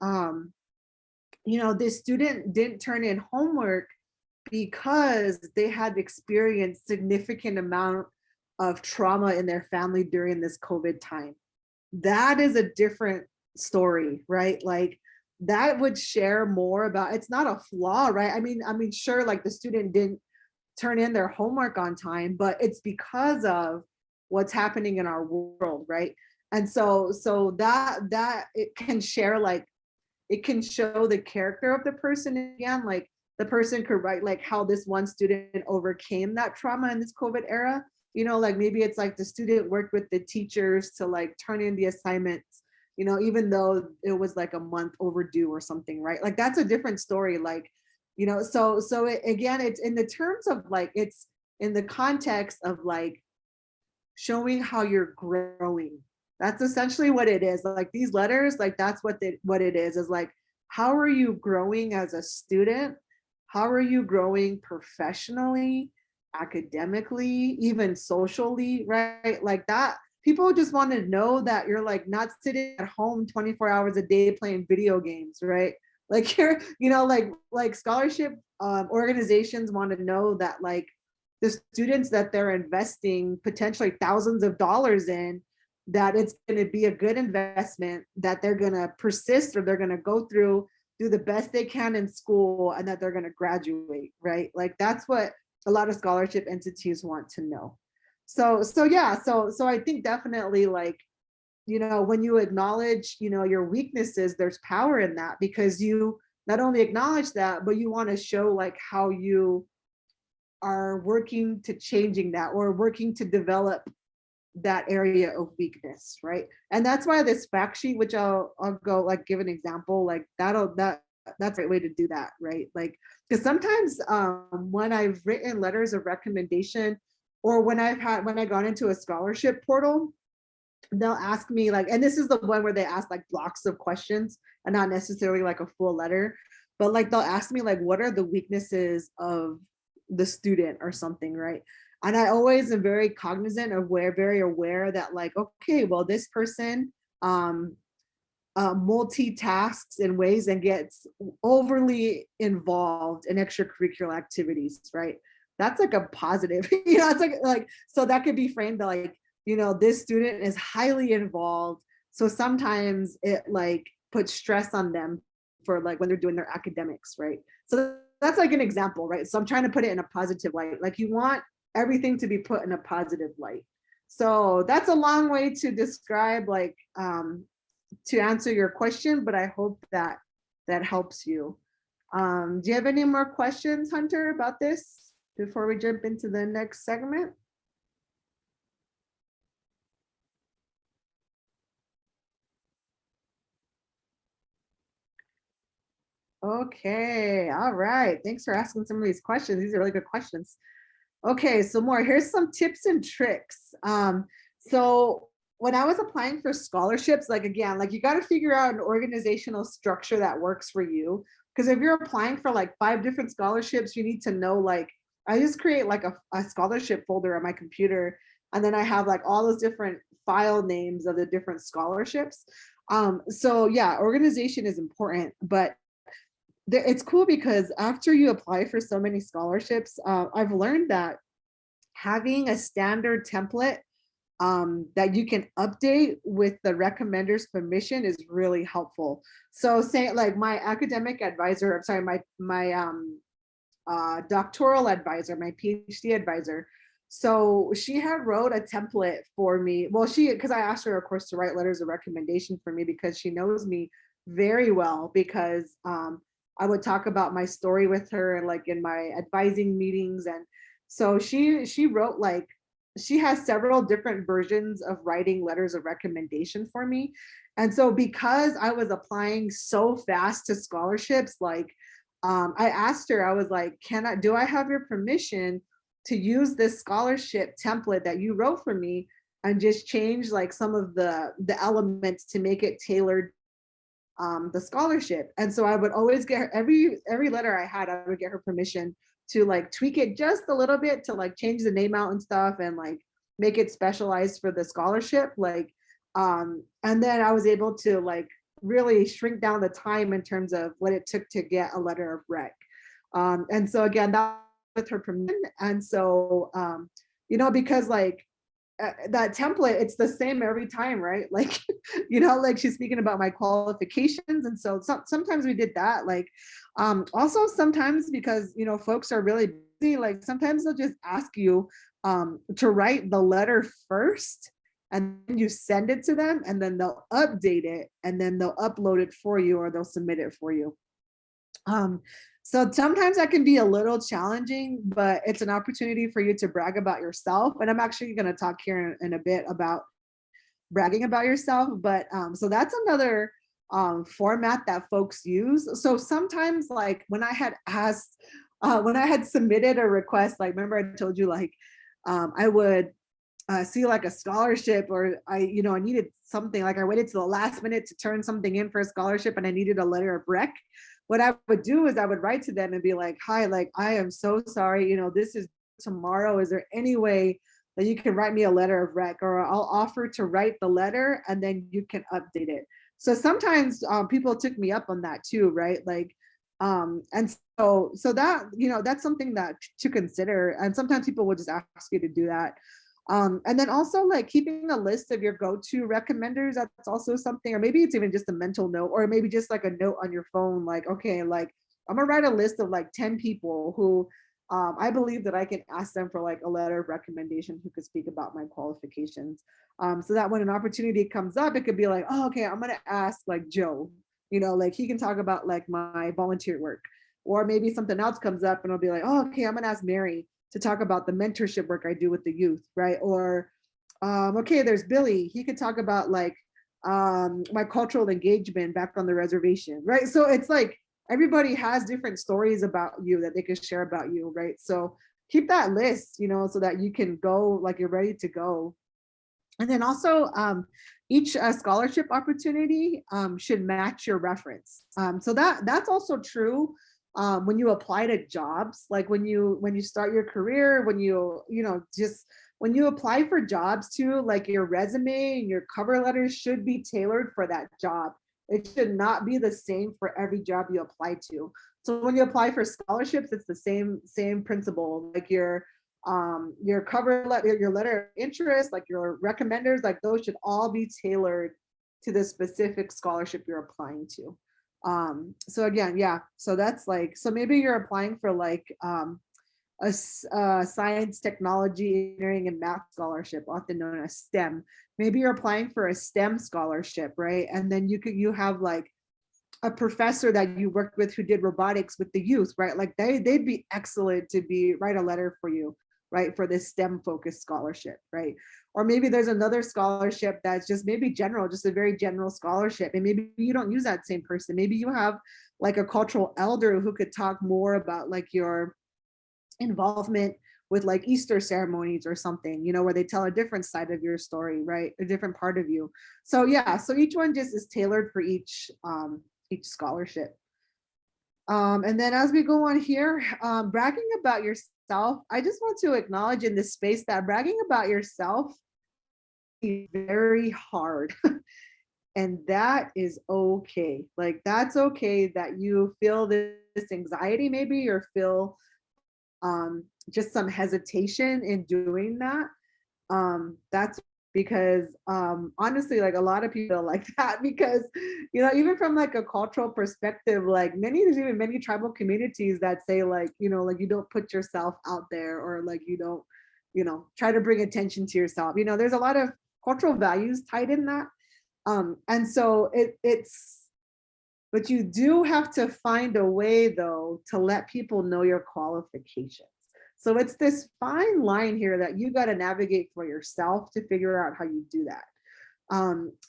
this student didn't turn in homework because they had experienced significant amount of trauma in their family during this COVID time, that is a different story, right? Like that would share more about, it's not a flaw, right? I mean, sure, like the student didn't turn in their homework on time, but it's because of what's happening in our world, right? And so that it can share, like it can show the character of the person again, like the person could write like how this one student overcame that trauma in this COVID era. Like maybe it's like the student worked with the teachers to like turn in the assignments, even though it was like a month overdue or something, right? Like that's a different story. Like, again, it's in the terms of like, it's in the context of like showing how you're growing. That's essentially what it is. Like these letters, like that's what it is like, how are you growing as a student? How are you growing professionally, academically, even socially, right? Like that. People just want to know that you're like not sitting at home 24 hours a day playing video games, right? Like you're, like scholarship organizations want to know that like the students that they're investing potentially thousands of dollars in, that it's going to be a good investment, that they're going to persist, or they're going to go through, do the best they can in school, and that they're going to graduate, right? Like that's what a lot of scholarship entities want to know. So yeah, so I think definitely, like, when you acknowledge, your weaknesses, there's power in that, because you not only acknowledge that, but you want to show like how you are working to changing that, or working to develop that area of weakness, right? And that's why this fact sheet, which I'll go like give an example, like that's a great way to do that, right? Like, because sometimes when I've written letters of recommendation, or when I got into a scholarship portal, they'll ask me like, and this is the one where they ask like blocks of questions and not necessarily like a full letter, but like they'll ask me like, what are the weaknesses of the student or something, right? And I always am very cognizant of very aware that like, okay, well, this person multitasks in ways and gets overly involved in extracurricular activities, right? That's like a positive, it's like, so that could be framed like, this student is highly involved. So sometimes it like puts stress on them for like when they're doing their academics, right? So that's like an example, right? So I'm trying to put it in a positive light. Like you want everything to be put in a positive light. So that's a long way to describe like, to answer your question, but I hope that that helps you. Do you have any more questions, Hunter, about this before we jump into the next segment? Okay, all right. Thanks for asking some of these questions. These are really good questions. Okay, so more, here's some tips and tricks. So when I was applying for scholarships, like again, like you got to figure out an organizational structure that works for you. Because if you're applying for like 5 different scholarships, you need to know like, I just create like a scholarship folder on my computer. And then I have like all those different file names of the different scholarships. So yeah, organization is important, but it's cool because after you apply for so many scholarships, I've learned that having a standard template that you can update with the recommender's permission is really helpful. So say like my academic advisor, I'm sorry, my doctoral advisor, my PhD advisor. So she had wrote a template for me. Well, because I asked her, of course, to write letters of recommendation for me because she knows me very well because I would talk about my story with her and like in my advising meetings. And so she wrote like, she has several different versions of writing letters of recommendation for me. And so because I was applying so fast to scholarships, like I asked her, I was like, do I have your permission to use this scholarship template that you wrote for me and just change like some of the elements to make it tailored the scholarship. And so I would always get her every letter I had, I would get her permission to like tweak it just a little bit to like change the name out and stuff and like make it specialized for the scholarship. Like, and then I was able to like really shrink down the time in terms of what it took to get a letter of rec. And so again, that with her permission. And so, because like that template, it's the same every time, right? Like, like she's speaking about my qualifications. And so sometimes we did that. Like, also sometimes because, folks are really busy, like sometimes they'll just ask you to write the letter first and then you send it to them and then they'll update it and then they'll upload it for you or they'll submit it for you. So sometimes that can be a little challenging, but it's an opportunity for you to brag about yourself. And I'm actually going to talk here in a bit about bragging about yourself. But so that's another format that folks use. So sometimes like when I had submitted a request, like remember I told you like I would see like a scholarship or I needed something, like I waited to the last minute to turn something in for a scholarship and I needed a letter of rec. What I would do is I would write to them and be like, hi, like, I am so sorry, this is tomorrow. Is there any way that you can write me a letter of rec, or I'll offer to write the letter and then you can update it. So sometimes people took me up on that too, right? Like, and so that, that's something that to consider. And sometimes people will just ask you to do that. And then also like keeping a list of your go-to recommenders, that's also something, or maybe it's even just a mental note, or maybe just like a note on your phone, like, okay, like I'm gonna write a list of like 10 people who I believe that I can ask them for like a letter of recommendation who could speak about my qualifications. So that when an opportunity comes up, it could be like, oh, okay, I'm gonna ask like Joe, like he can talk about like my volunteer work. Or maybe something else comes up and I'll be like, oh, okay, I'm gonna ask Mary to talk about the mentorship work I do with the youth, right? Or, okay, there's Billy. He could talk about like my cultural engagement back on the reservation, right? So it's like everybody has different stories about you that they can share about you, right? So keep that list, so that you can go like you're ready to go. And then also each scholarship opportunity should match your reference. So that's also true when you apply to jobs, like when you start your career, when just when you apply for jobs too, like your resume and your cover letters should be tailored for that job. It should not be the same for every job you apply to. So when you apply for scholarships, it's the same principle. Like your cover letter, your letter of interest, like your recommenders, like those should all be tailored to the specific scholarship you're applying to. So again, yeah, so that's like, so maybe you're applying for like a science, technology, engineering, and math scholarship, often known as STEM. Maybe you're applying for a STEM scholarship, right? And then you have like a professor that you worked with who did robotics with the youth, right? Like they'd be excellent to write a letter for you, right? For this STEM focused scholarship, right? Or maybe there's another scholarship that's just maybe general, just a very general scholarship. And maybe you don't use that same person. Maybe you have like a cultural elder who could talk more about like your involvement with like Easter ceremonies or something, you know, where they tell a different side of your story, right? A different part of you. So yeah, so each one just is tailored for each scholarship. And then as we go on here, bragging about yourself, I just want to acknowledge in this space that bragging about yourself is very hard. And that is okay. Like that's okay that you feel this anxiety maybe, or feel just some hesitation in doing that. That's because honestly, like a lot of people like that, because you know, even from like a cultural perspective, like there's even many tribal communities that say like, you know, like you don't put yourself out there, or like you don't, you know, try to bring attention to yourself. You know, there's a lot of cultural values tied in that. And so but you do have to find a way though to let people know your qualifications. So it's this fine line here that you got to navigate for yourself to figure out how you do that.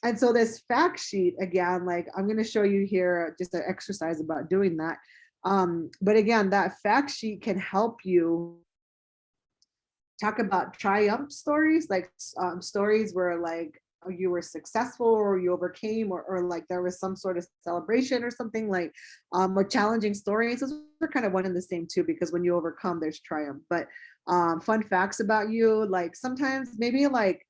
And so this fact sheet, again, like I'm going to show you here just an exercise about doing that. But again, that fact sheet can help you talk about triumph stories, like stories where like you were successful, or you overcame, or like there was some sort of celebration or something, like or challenging stories. Those are kind of one and the same too, because when you overcome, there's triumph. But fun facts about you, like sometimes maybe like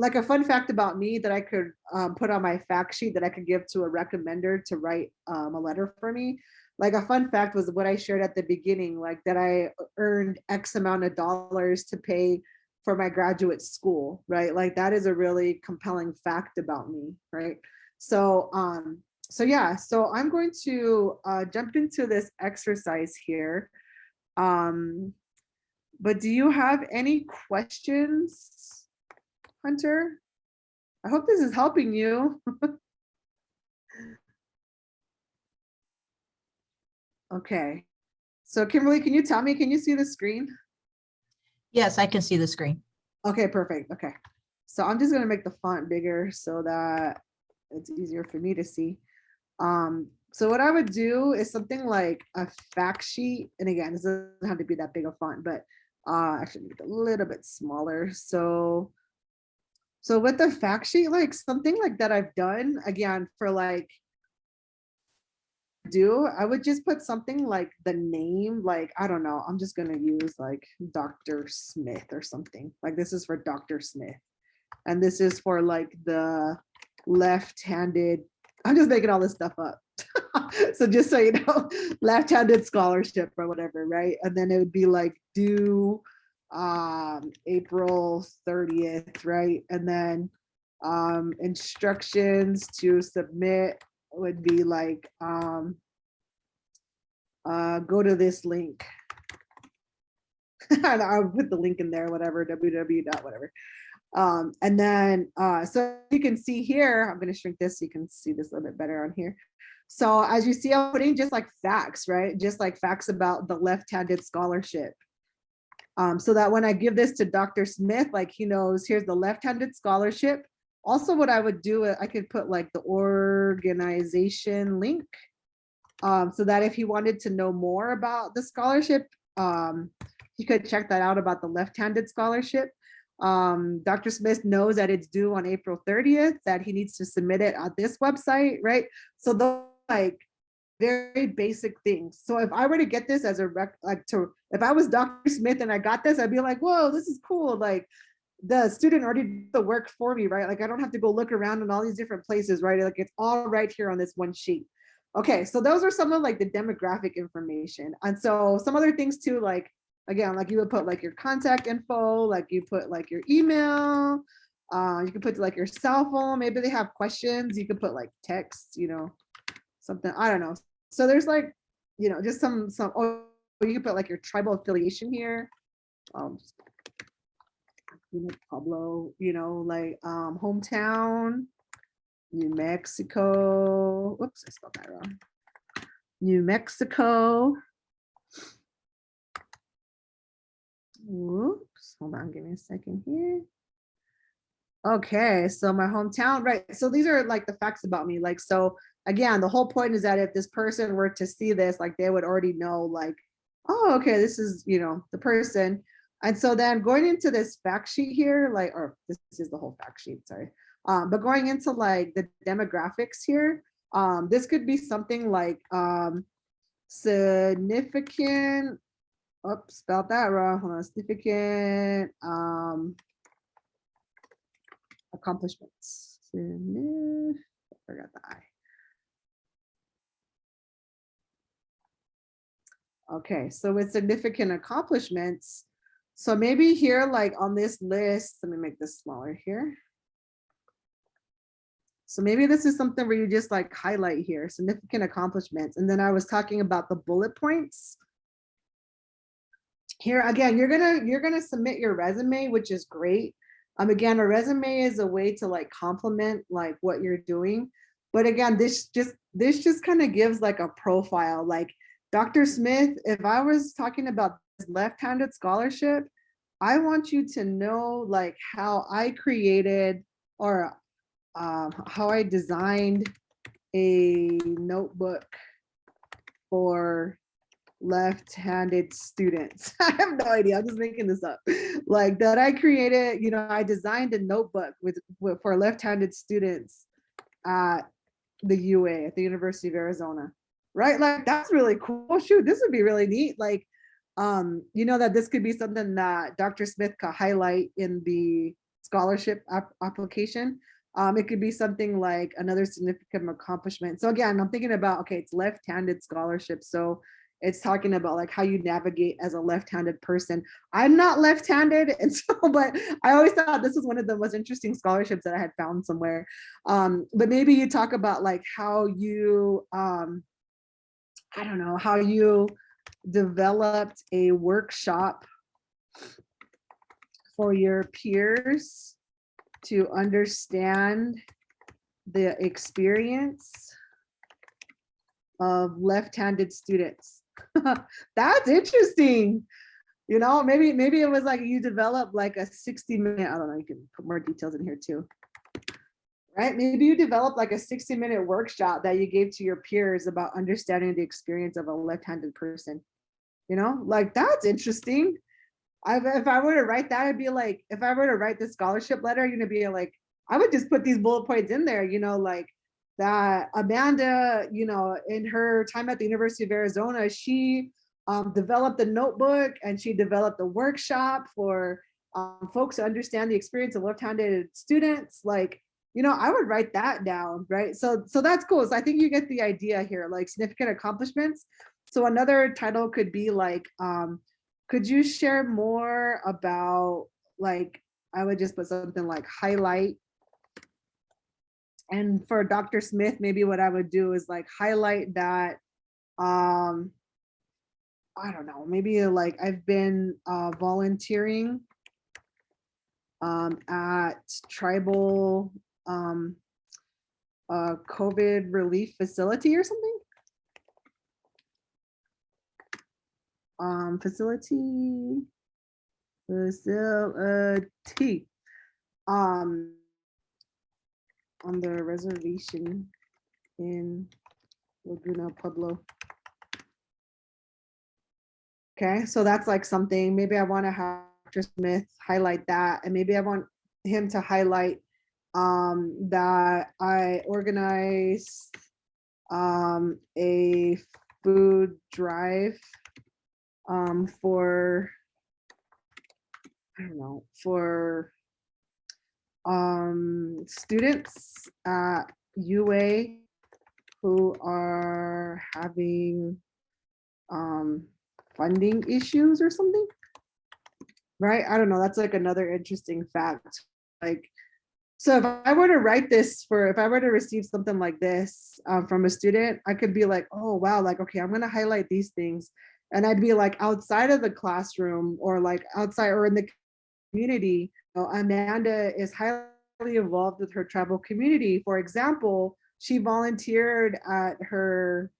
a fun fact about me that I could put on my fact sheet that I could give to a recommender to write a letter for me. Like a fun fact was what I shared at the beginning, like that I earned X amount of dollars to pay for my graduate school, right? Like that is a really compelling fact about me, right? So, so yeah, so I'm going to jump into this exercise here. But do you have any questions, Hunter? I hope this is helping you. Okay. So Kimberly, can you tell me, can you see the screen? Yes, I can see the screen. Okay, perfect. Okay. So I'm just going to make the font bigger so that it's easier for me to see. So what I would do is something like a fact sheet. And again, this doesn't have to be that big a font, but actually make it a little bit smaller. So with the fact sheet, like something like that I've done, again, for like, I would just put something like the name, like, I don't know, I'm just going to use like Dr. Smith or something. Like this is for Dr. Smith. And this is for like the left-handed, I'm just making all this stuff up. So just so you know, left-handed scholarship or whatever, right? And then it would be like due April 30th, right? And then instructions to submit would be like go to this link. And I'll put the link in there, whatever, www. whatever. And then so you can see here, I'm going to shrink this so you can see this a little bit better on here. So as you see, I'm putting just like facts, right? Just like facts about the left-handed scholarship. So that when I give this to Dr. Smith, like he knows, here's the left-handed scholarship. Also, what I would do, I could put like the organization link, so that if he wanted to know more about the scholarship, he could check that out about the left-handed scholarship. Dr. Smith knows that it's due on April 30th, that he needs to submit it at this website, right? So those like very basic things. So if I were to get this as a if I was Dr. Smith and I got this, I'd be like, whoa, this is cool. Like, the student already did the work for me, right? Like I don't have to go look around in all these different places, right? Like it's all right here on this one sheet. Okay, so those are some of like the demographic information. And so some other things too, like again, like you would put like your contact info, like you put like your email, you can put like your cell phone, maybe they have questions, you could put like text, you know, something, I don't know. So there's like, you know, just some, oh, you can put like your tribal affiliation here. Just Pueblo, you know, like hometown, New Mexico. Whoops, I spelled that wrong. New Mexico. Whoops, hold on, give me a second here. Okay, so my hometown, right? So these are like the facts about me. Like, so again, the whole point is that if this person were to see this, like they would already know, like, oh, okay, this is, you know, the person. And so then going into this fact sheet here, like, or this is the whole fact sheet, sorry. But going into like the demographics here, this could be something like significant, oops, spelled that wrong, hold on, significant accomplishments. I forgot the I. Okay, so with significant accomplishments, so maybe here, like on this list, let me make this smaller here. So maybe this is something where you just like highlight here, significant accomplishments. And then I was talking about the bullet points. Here, again, you're gonna submit your resume, which is great. Again, a resume is a way to like complement like what you're doing. But again, this just kind of gives like a profile. Like Dr. Smith, if I was talking about this left-handed scholarship, I want you to know like how I created or how I designed a notebook for left-handed students. I have no idea. I'm just making this up. Like that I created, you know, I designed a notebook with for left-handed students at the UA, at the University of Arizona. Right? Like that's really cool. Shoot, this would be really neat. Like, you know, that this could be something that Dr. Smith could highlight in the scholarship application. It could be something like another significant accomplishment. So again, I'm thinking about, okay, it's left-handed scholarship. So it's talking about like how you navigate as a left-handed person. I'm not left-handed, and so, but I always thought this was one of the most interesting scholarships that I had found somewhere. But maybe you talk about like how you, I don't know, how you developed a workshop for your peers to understand the experience of left-handed students. That's interesting. You know, maybe it was like you developed like a 60-minute, I don't know, you can put more details in here too. Right? Maybe you developed like a 60-minute workshop that you gave to your peers about understanding the experience of a left-handed person. You know, like that's interesting. If I were to write that, I'd be like, if I were to write this scholarship letter, you're gonna be like, I would just put these bullet points in there, you know, like that Amanda, you know, in her time at the University of Arizona, she developed a notebook and she developed a workshop for folks to understand the experience of left-handed students. Like, you know, I would write that down, right? So that's cool. So I think you get the idea here, like significant accomplishments. So another title could be like, could you share more about, like, I would just put something like highlight. And for Dr. Smith, maybe what I would do is like highlight that, I don't know, maybe like I've been volunteering at tribal COVID relief facility or something. Facility on the reservation in Laguna Pueblo. Okay, so that's like something, maybe I want to have Dr. Smith highlight that, and maybe I want him to highlight that I organized a food drive for, I don't know, for students at UA who are having funding issues or something, right? I don't know. That's like another interesting fact. Like, so if I were to write this if I were to receive something like this from a student, I could be like, oh, wow, like, okay, I'm going to highlight these things. And I'd be like outside of the classroom or like outside or in the community. You know, Amanda is highly involved with her tribal community. For example, she volunteered at her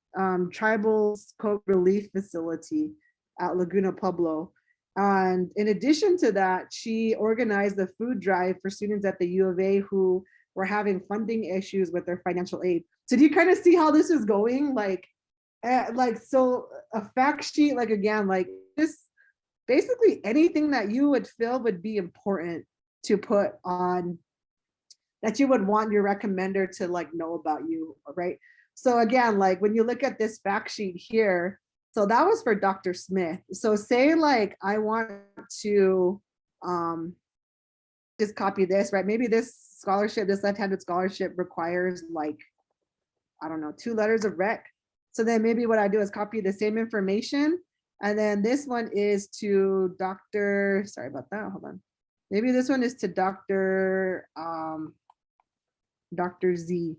tribal COVID relief facility at Laguna Pueblo. And in addition to that, she organized the food drive for students at the U of A who were having funding issues with their financial aid. So do you kind of see how this is going? Like so a fact sheet, like again, like this, basically anything that you would feel would be important to put on, that you would want your recommender to like know about you, right? So again, like when you look at this fact sheet here, so that was for Dr. Smith. So say like I want to just copy this, right? Maybe this scholarship, this left-handed scholarship requires like, I don't know, 2 letters of rec. So then maybe what I do is copy the same information. And then this one is to Dr. Sorry about that, hold on. Maybe this one is to Dr. Z.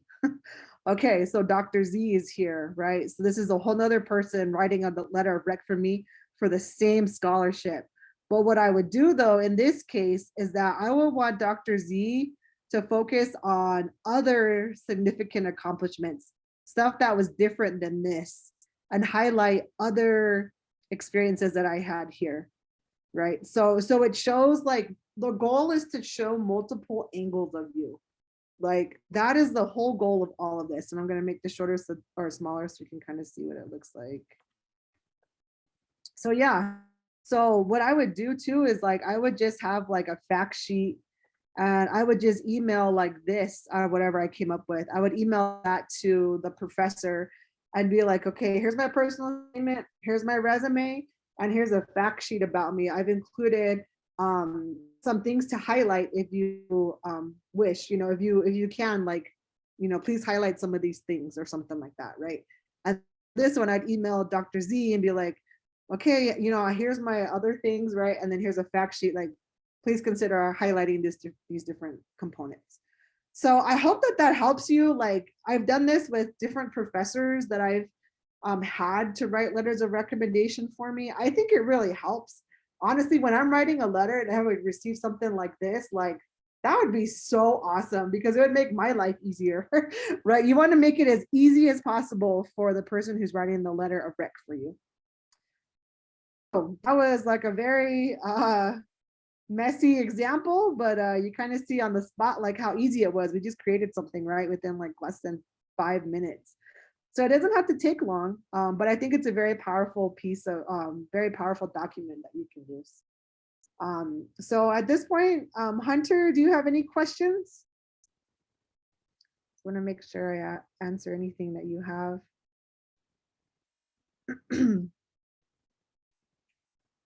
Okay, so Dr. Z is here, right? So this is a whole nother person writing a letter of rec for me for the same scholarship. But what I would do though, in this case, is that I would want Dr. Z to focus on other significant accomplishments, stuff that was different than this, and highlight other experiences that I had here, right? So it shows like the goal is to show multiple angles of you. Like that is the whole goal of all of this. And I'm going to make this shorter or smaller so you can kind of see what it looks like. So yeah, so what I would do too is like I would just have like a fact sheet and I would just email like this whatever I came up with. I would email that to the professor and be like, okay, here's my personal statement, here's my resume, and here's a fact sheet about me. I've included some things to highlight if you wish, you know, if you can, like, you know, please highlight some of these things or something like that, right? And this one I'd email Dr. Z and be like, okay, you know, here's my other things, right? And then here's a fact sheet, like, please consider highlighting these different components. So I hope that helps you. Like I've done this with different professors that I've had to write letters of recommendation for me. I think it really helps. Honestly, when I'm writing a letter and I would receive something like this, like that would be so awesome because it would make my life easier, right? You want to make it as easy as possible for the person who's writing the letter of rec for you. So that was like a very messy example, but you kind of see on the spot like how easy it was. We just created something right within like less than 5 minutes. So it doesn't have to take long, but I think it's a very powerful piece of very powerful document that you can use. So at this point, Hunter, do you have any questions? I want to make sure I answer anything that you have.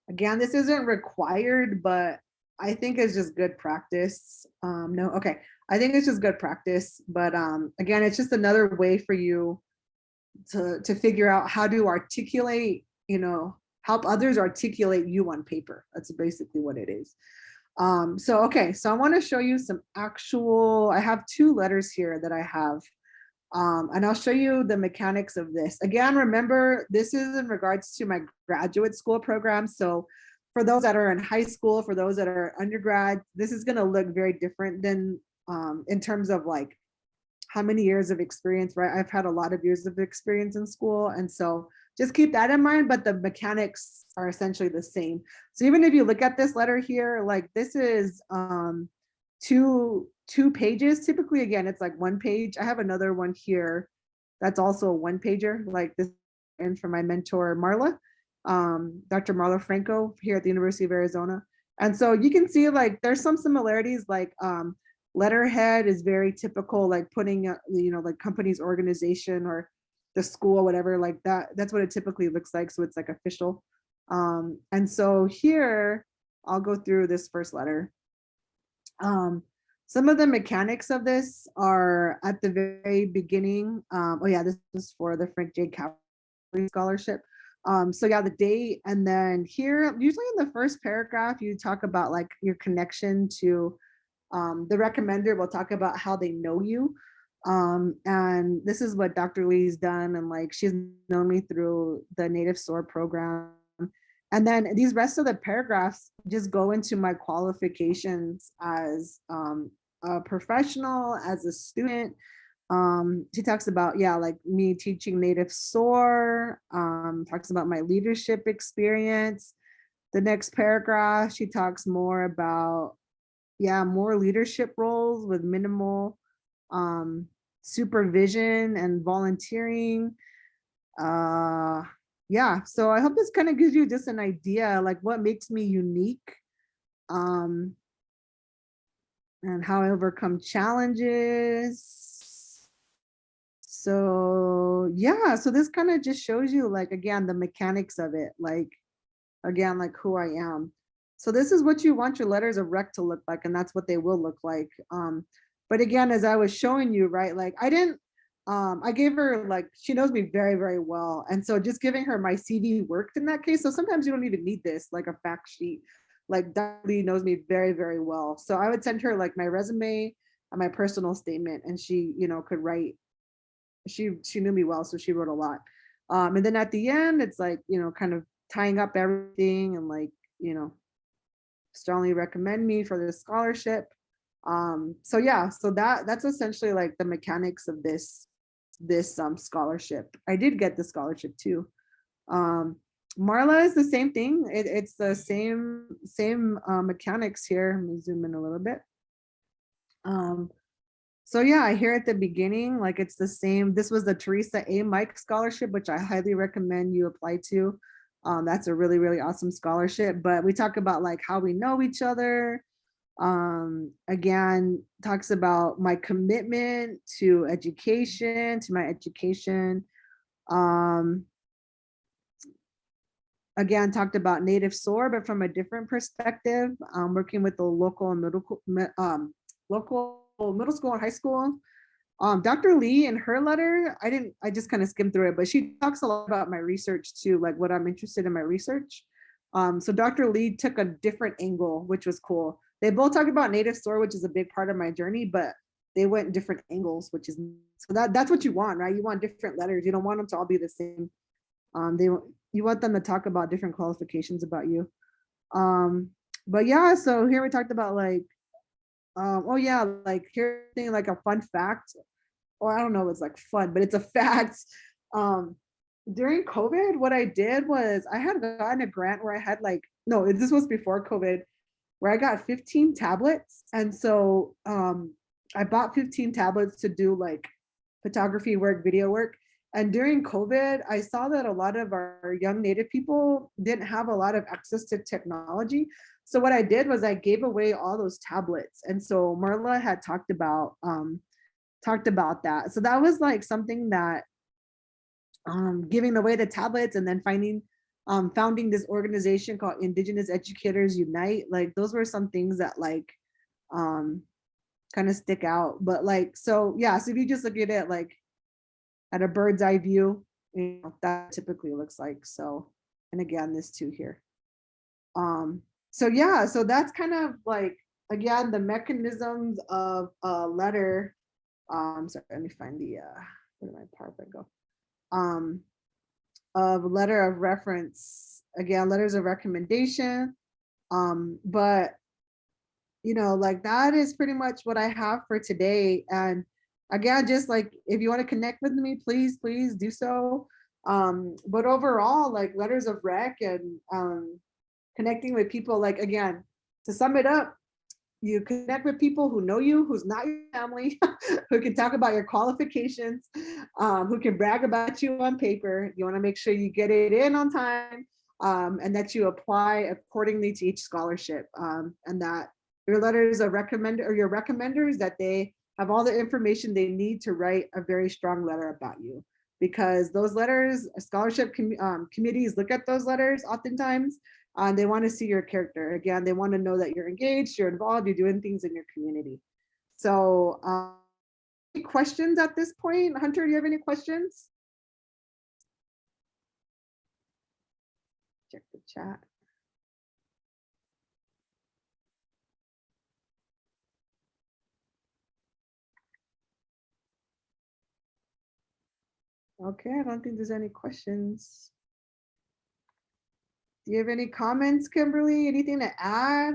Again, this isn't required, but I think it's just good practice. No, okay. I think it's just good practice, but again, it's just another way for you to figure out how to articulate, you know, help others articulate you on paper. That's basically what it is. So, okay, so I want to show you some actual, I have 2 letters here that I have. And I'll show you the mechanics of this. Again, remember, this is in regards to my graduate school program. So for those that are in high school, for those that are undergrad, this is going to look very different than in terms of like how many years of experience, right? I've had a lot of years of experience in school. And so just keep that in mind, but the mechanics are essentially the same. So even if you look at this letter here, like this is two pages. Typically, again, it's like 1 page. I have another one here that's also a 1-pager, like this, and from my mentor, Marla, Dr. Marla Franco here at the University of Arizona. And so you can see like there's some similarities, like letterhead is very typical, like putting, you know, like company's organization or the school, whatever, like that. That's what it typically looks like. So it's like official. And so here, I'll go through this first letter. Some of the mechanics of this are at the very beginning. Oh yeah, this is for the Frank J. Cowley Scholarship. So yeah, the date, and then here, usually in the first paragraph, you talk about like your connection to the recommender will talk about how they know you. And this is what Dr. Lee's done. And like, she's known me through the Native SOAR program. And then these rest of the paragraphs just go into my qualifications as a professional, as a student. She talks about, yeah, like me teaching Native SOAR, talks about my leadership experience. The next paragraph, she talks more about, yeah, more leadership roles with minimal supervision and volunteering. Yeah, so I hope this kind of gives you just an idea like what makes me unique, and how I overcome challenges. So yeah, so this kind of just shows you like, again, the mechanics of it, like, again, like who I am. So this is what you want your letters of rec to look like, and that's what they will look like. But again, as I was showing you, right, like I didn't, I gave her, like, she knows me very, very well. And so just giving her my CV worked in that case. So sometimes you don't even need this, like a fact sheet. Like Dr. Lee knows me very, very well. So I would send her like my resume and my personal statement, and she, could write. She knew me well, so she wrote a lot. And then at the end, it's like, kind of tying up everything and like, strongly recommend me for this scholarship. So yeah, so that's essentially like the mechanics of this scholarship. I did get the scholarship too. Marla is the same thing. It's the same mechanics here. Let me zoom in a little bit. So yeah, here at the beginning, like it's the same. This was the Teresa A. Mike Scholarship, which I highly recommend you apply to. That's a really, really awesome scholarship. But we talk about like how we know each other. Again, talks about my commitment to education, to my education. Again, talked about Native SOAR, but from a different perspective, working with the local and local middle school and high school. Dr. Lee, in her letter, I just kind of skimmed through it, but she talks a lot about my research too, like what I'm interested in my research. So Dr. Lee took a different angle, which was cool. They both talk about Native SOAR, which is a big part of my journey, but they went different angles, which is, so that's what you want, right? You want different letters. You don't want them to all be the same. You want them to talk about different qualifications about you. But yeah, so here we talked about like, oh yeah, like here's like a fun fact, or I don't know, it's like fun, but it's a fact. During COVID, what I did was I had gotten a grant where I had like, no, this was before COVID, where I got 15 tablets. And so I bought 15 tablets to do like photography work, video work. And during COVID, I saw that a lot of our young Native people didn't have a lot of access to technology. So what I did was I gave away all those tablets. And so Marla had talked about that. So that was like something that giving away the tablets and then founding this organization called Indigenous Educators Unite. Like those were some things that like kind of stick out. But like, so yeah, so if you just look at it like at a bird's eye view, that typically looks like. So, and again, this too here. So yeah, so that's kind of like, again, the mechanisms of a letter. Sorry, let me find the, where did my PowerPoint go? Of letter of reference, again, letters of recommendation. But, like that is pretty much what I have for today. And again, just like, if you want to connect with me, please do so. But overall, like letters of rec and connecting with people, like, again, to sum it up, you connect with people who know you, who's not your family, who can talk about your qualifications, who can brag about you on paper. You want to make sure you get it in on time, and that you apply accordingly to each scholarship, and that your letters of recommender, or your recommenders, that they have all the information they need to write a very strong letter about you. Because those letters, scholarship committees look at those letters oftentimes, they want to see your character. Again, they want to know that you're engaged, you're involved, you're doing things in your community. So any questions at this point? Hunter, do you have any questions? Check the chat. Okay, I don't think there's any questions. Do you have any comments, Kimberly? Anything to add?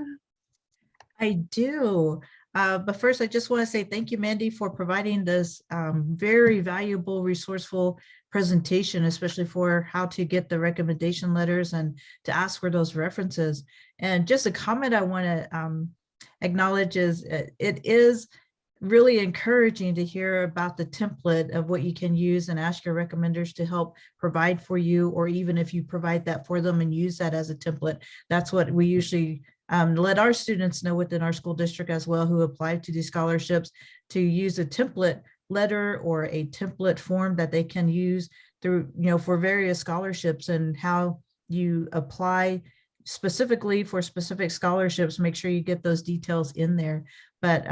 I do. But first, I just want to say thank you, Mandy, for providing this very valuable, resourceful presentation, especially for how to get the recommendation letters and to ask for those references. And just a comment I want to acknowledge is it is really encouraging to hear about the template of what you can use and ask your recommenders to help provide for you, or even if you provide that for them and use that as a template. That's what we usually let our students know within our school district as well, who apply to these scholarships, to use a template letter or a template form that they can use through, for various scholarships, and how you apply specifically for specific scholarships. Make sure you get those details in there. But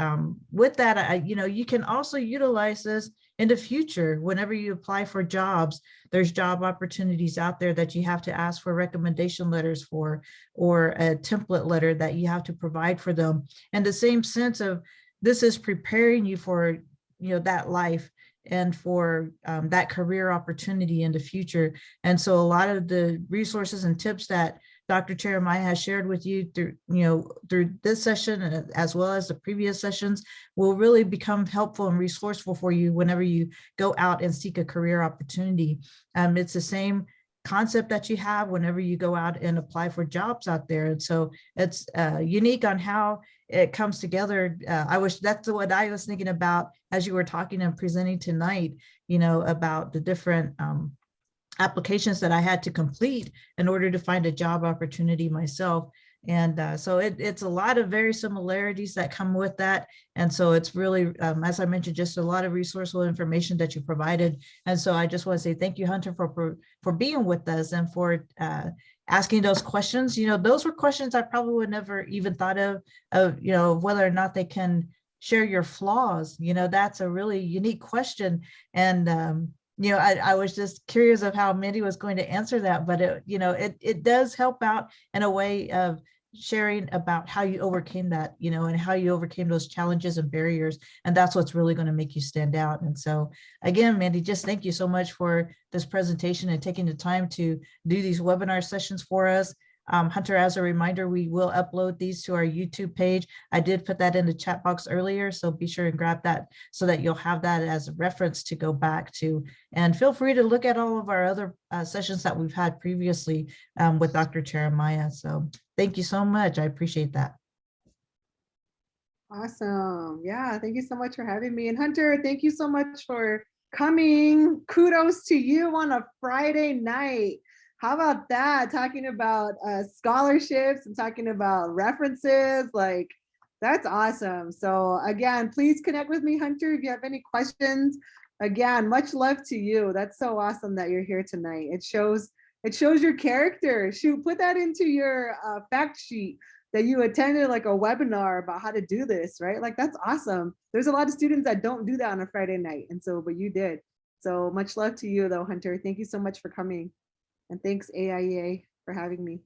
with that, you can also utilize this in the future. Whenever you apply for jobs, there's job opportunities out there that you have to ask for recommendation letters for, or a template letter that you have to provide for them. And the same sense of this is preparing you for, that life and for that career opportunity in the future. And so a lot of the resources and tips that Dr. Cheromiah has shared with you through this session, and as well as the previous sessions, will really become helpful and resourceful for you whenever you go out and seek a career opportunity. It's the same concept that you have whenever you go out and apply for jobs out there. And so it's unique on how it comes together. That's what I was thinking about as you were talking and presenting tonight, about the different applications that I had to complete in order to find a job opportunity myself. And so it's a lot of very similarities that come with that. And so it's really, as I mentioned, just a lot of resourceful information that you provided. And so I just want to say thank you, Hunter, for being with us and for asking those questions. Those were questions I probably would never even thought of whether or not they can share your flaws. That's a really unique question. And I was just curious of how Mindy was going to answer that, but it does help out in a way of sharing about how you overcame that, and how you overcame those challenges and barriers. And that's what's really going to make you stand out. And so again, Mandy, just thank you so much for this presentation and taking the time to do these webinar sessions for us. Hunter, as a reminder, we will upload these to our YouTube page. I did put that in the chat box earlier, so be sure and grab that so that you'll have that as a reference to go back to. And feel free to look at all of our other sessions that we've had previously with Dr. Cheromiah. So thank you so much. I appreciate that. Awesome. Yeah, thank you so much for having me. And Hunter, thank you so much for coming. Kudos to you on a Friday night. How about that? Talking about scholarships and talking about references, like that's awesome. So again, please connect with me, Hunter, if you have any questions. Again, much love to you. That's so awesome that you're here tonight. It shows your character. Shoot, put that into your fact sheet that you attended like a webinar about how to do this, right? Like that's awesome. There's a lot of students that don't do that on a Friday night. And so, but you did. So much love to you though, Hunter. Thank you so much for coming. And thanks AIEA for having me.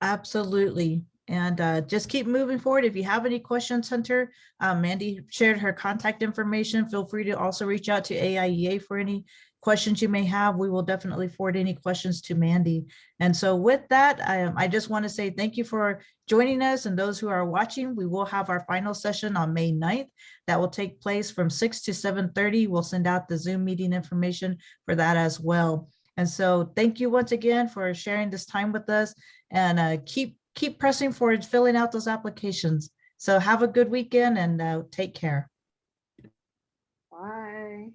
Absolutely. And just keep moving forward. If you have any questions, Hunter, Mandy shared her contact information. Feel free to also reach out to AIEA for any questions you may have. We will definitely forward any questions to Mandy. And so with that, I just want to say thank you for joining us, and those who are watching. We will have our final session on May 9th. That will take place from 6 to 7:30. We'll send out the Zoom meeting information for that as well. And so thank you once again for sharing this time with us, and keep pressing forward, filling out those applications. So have a good weekend and take care. Bye.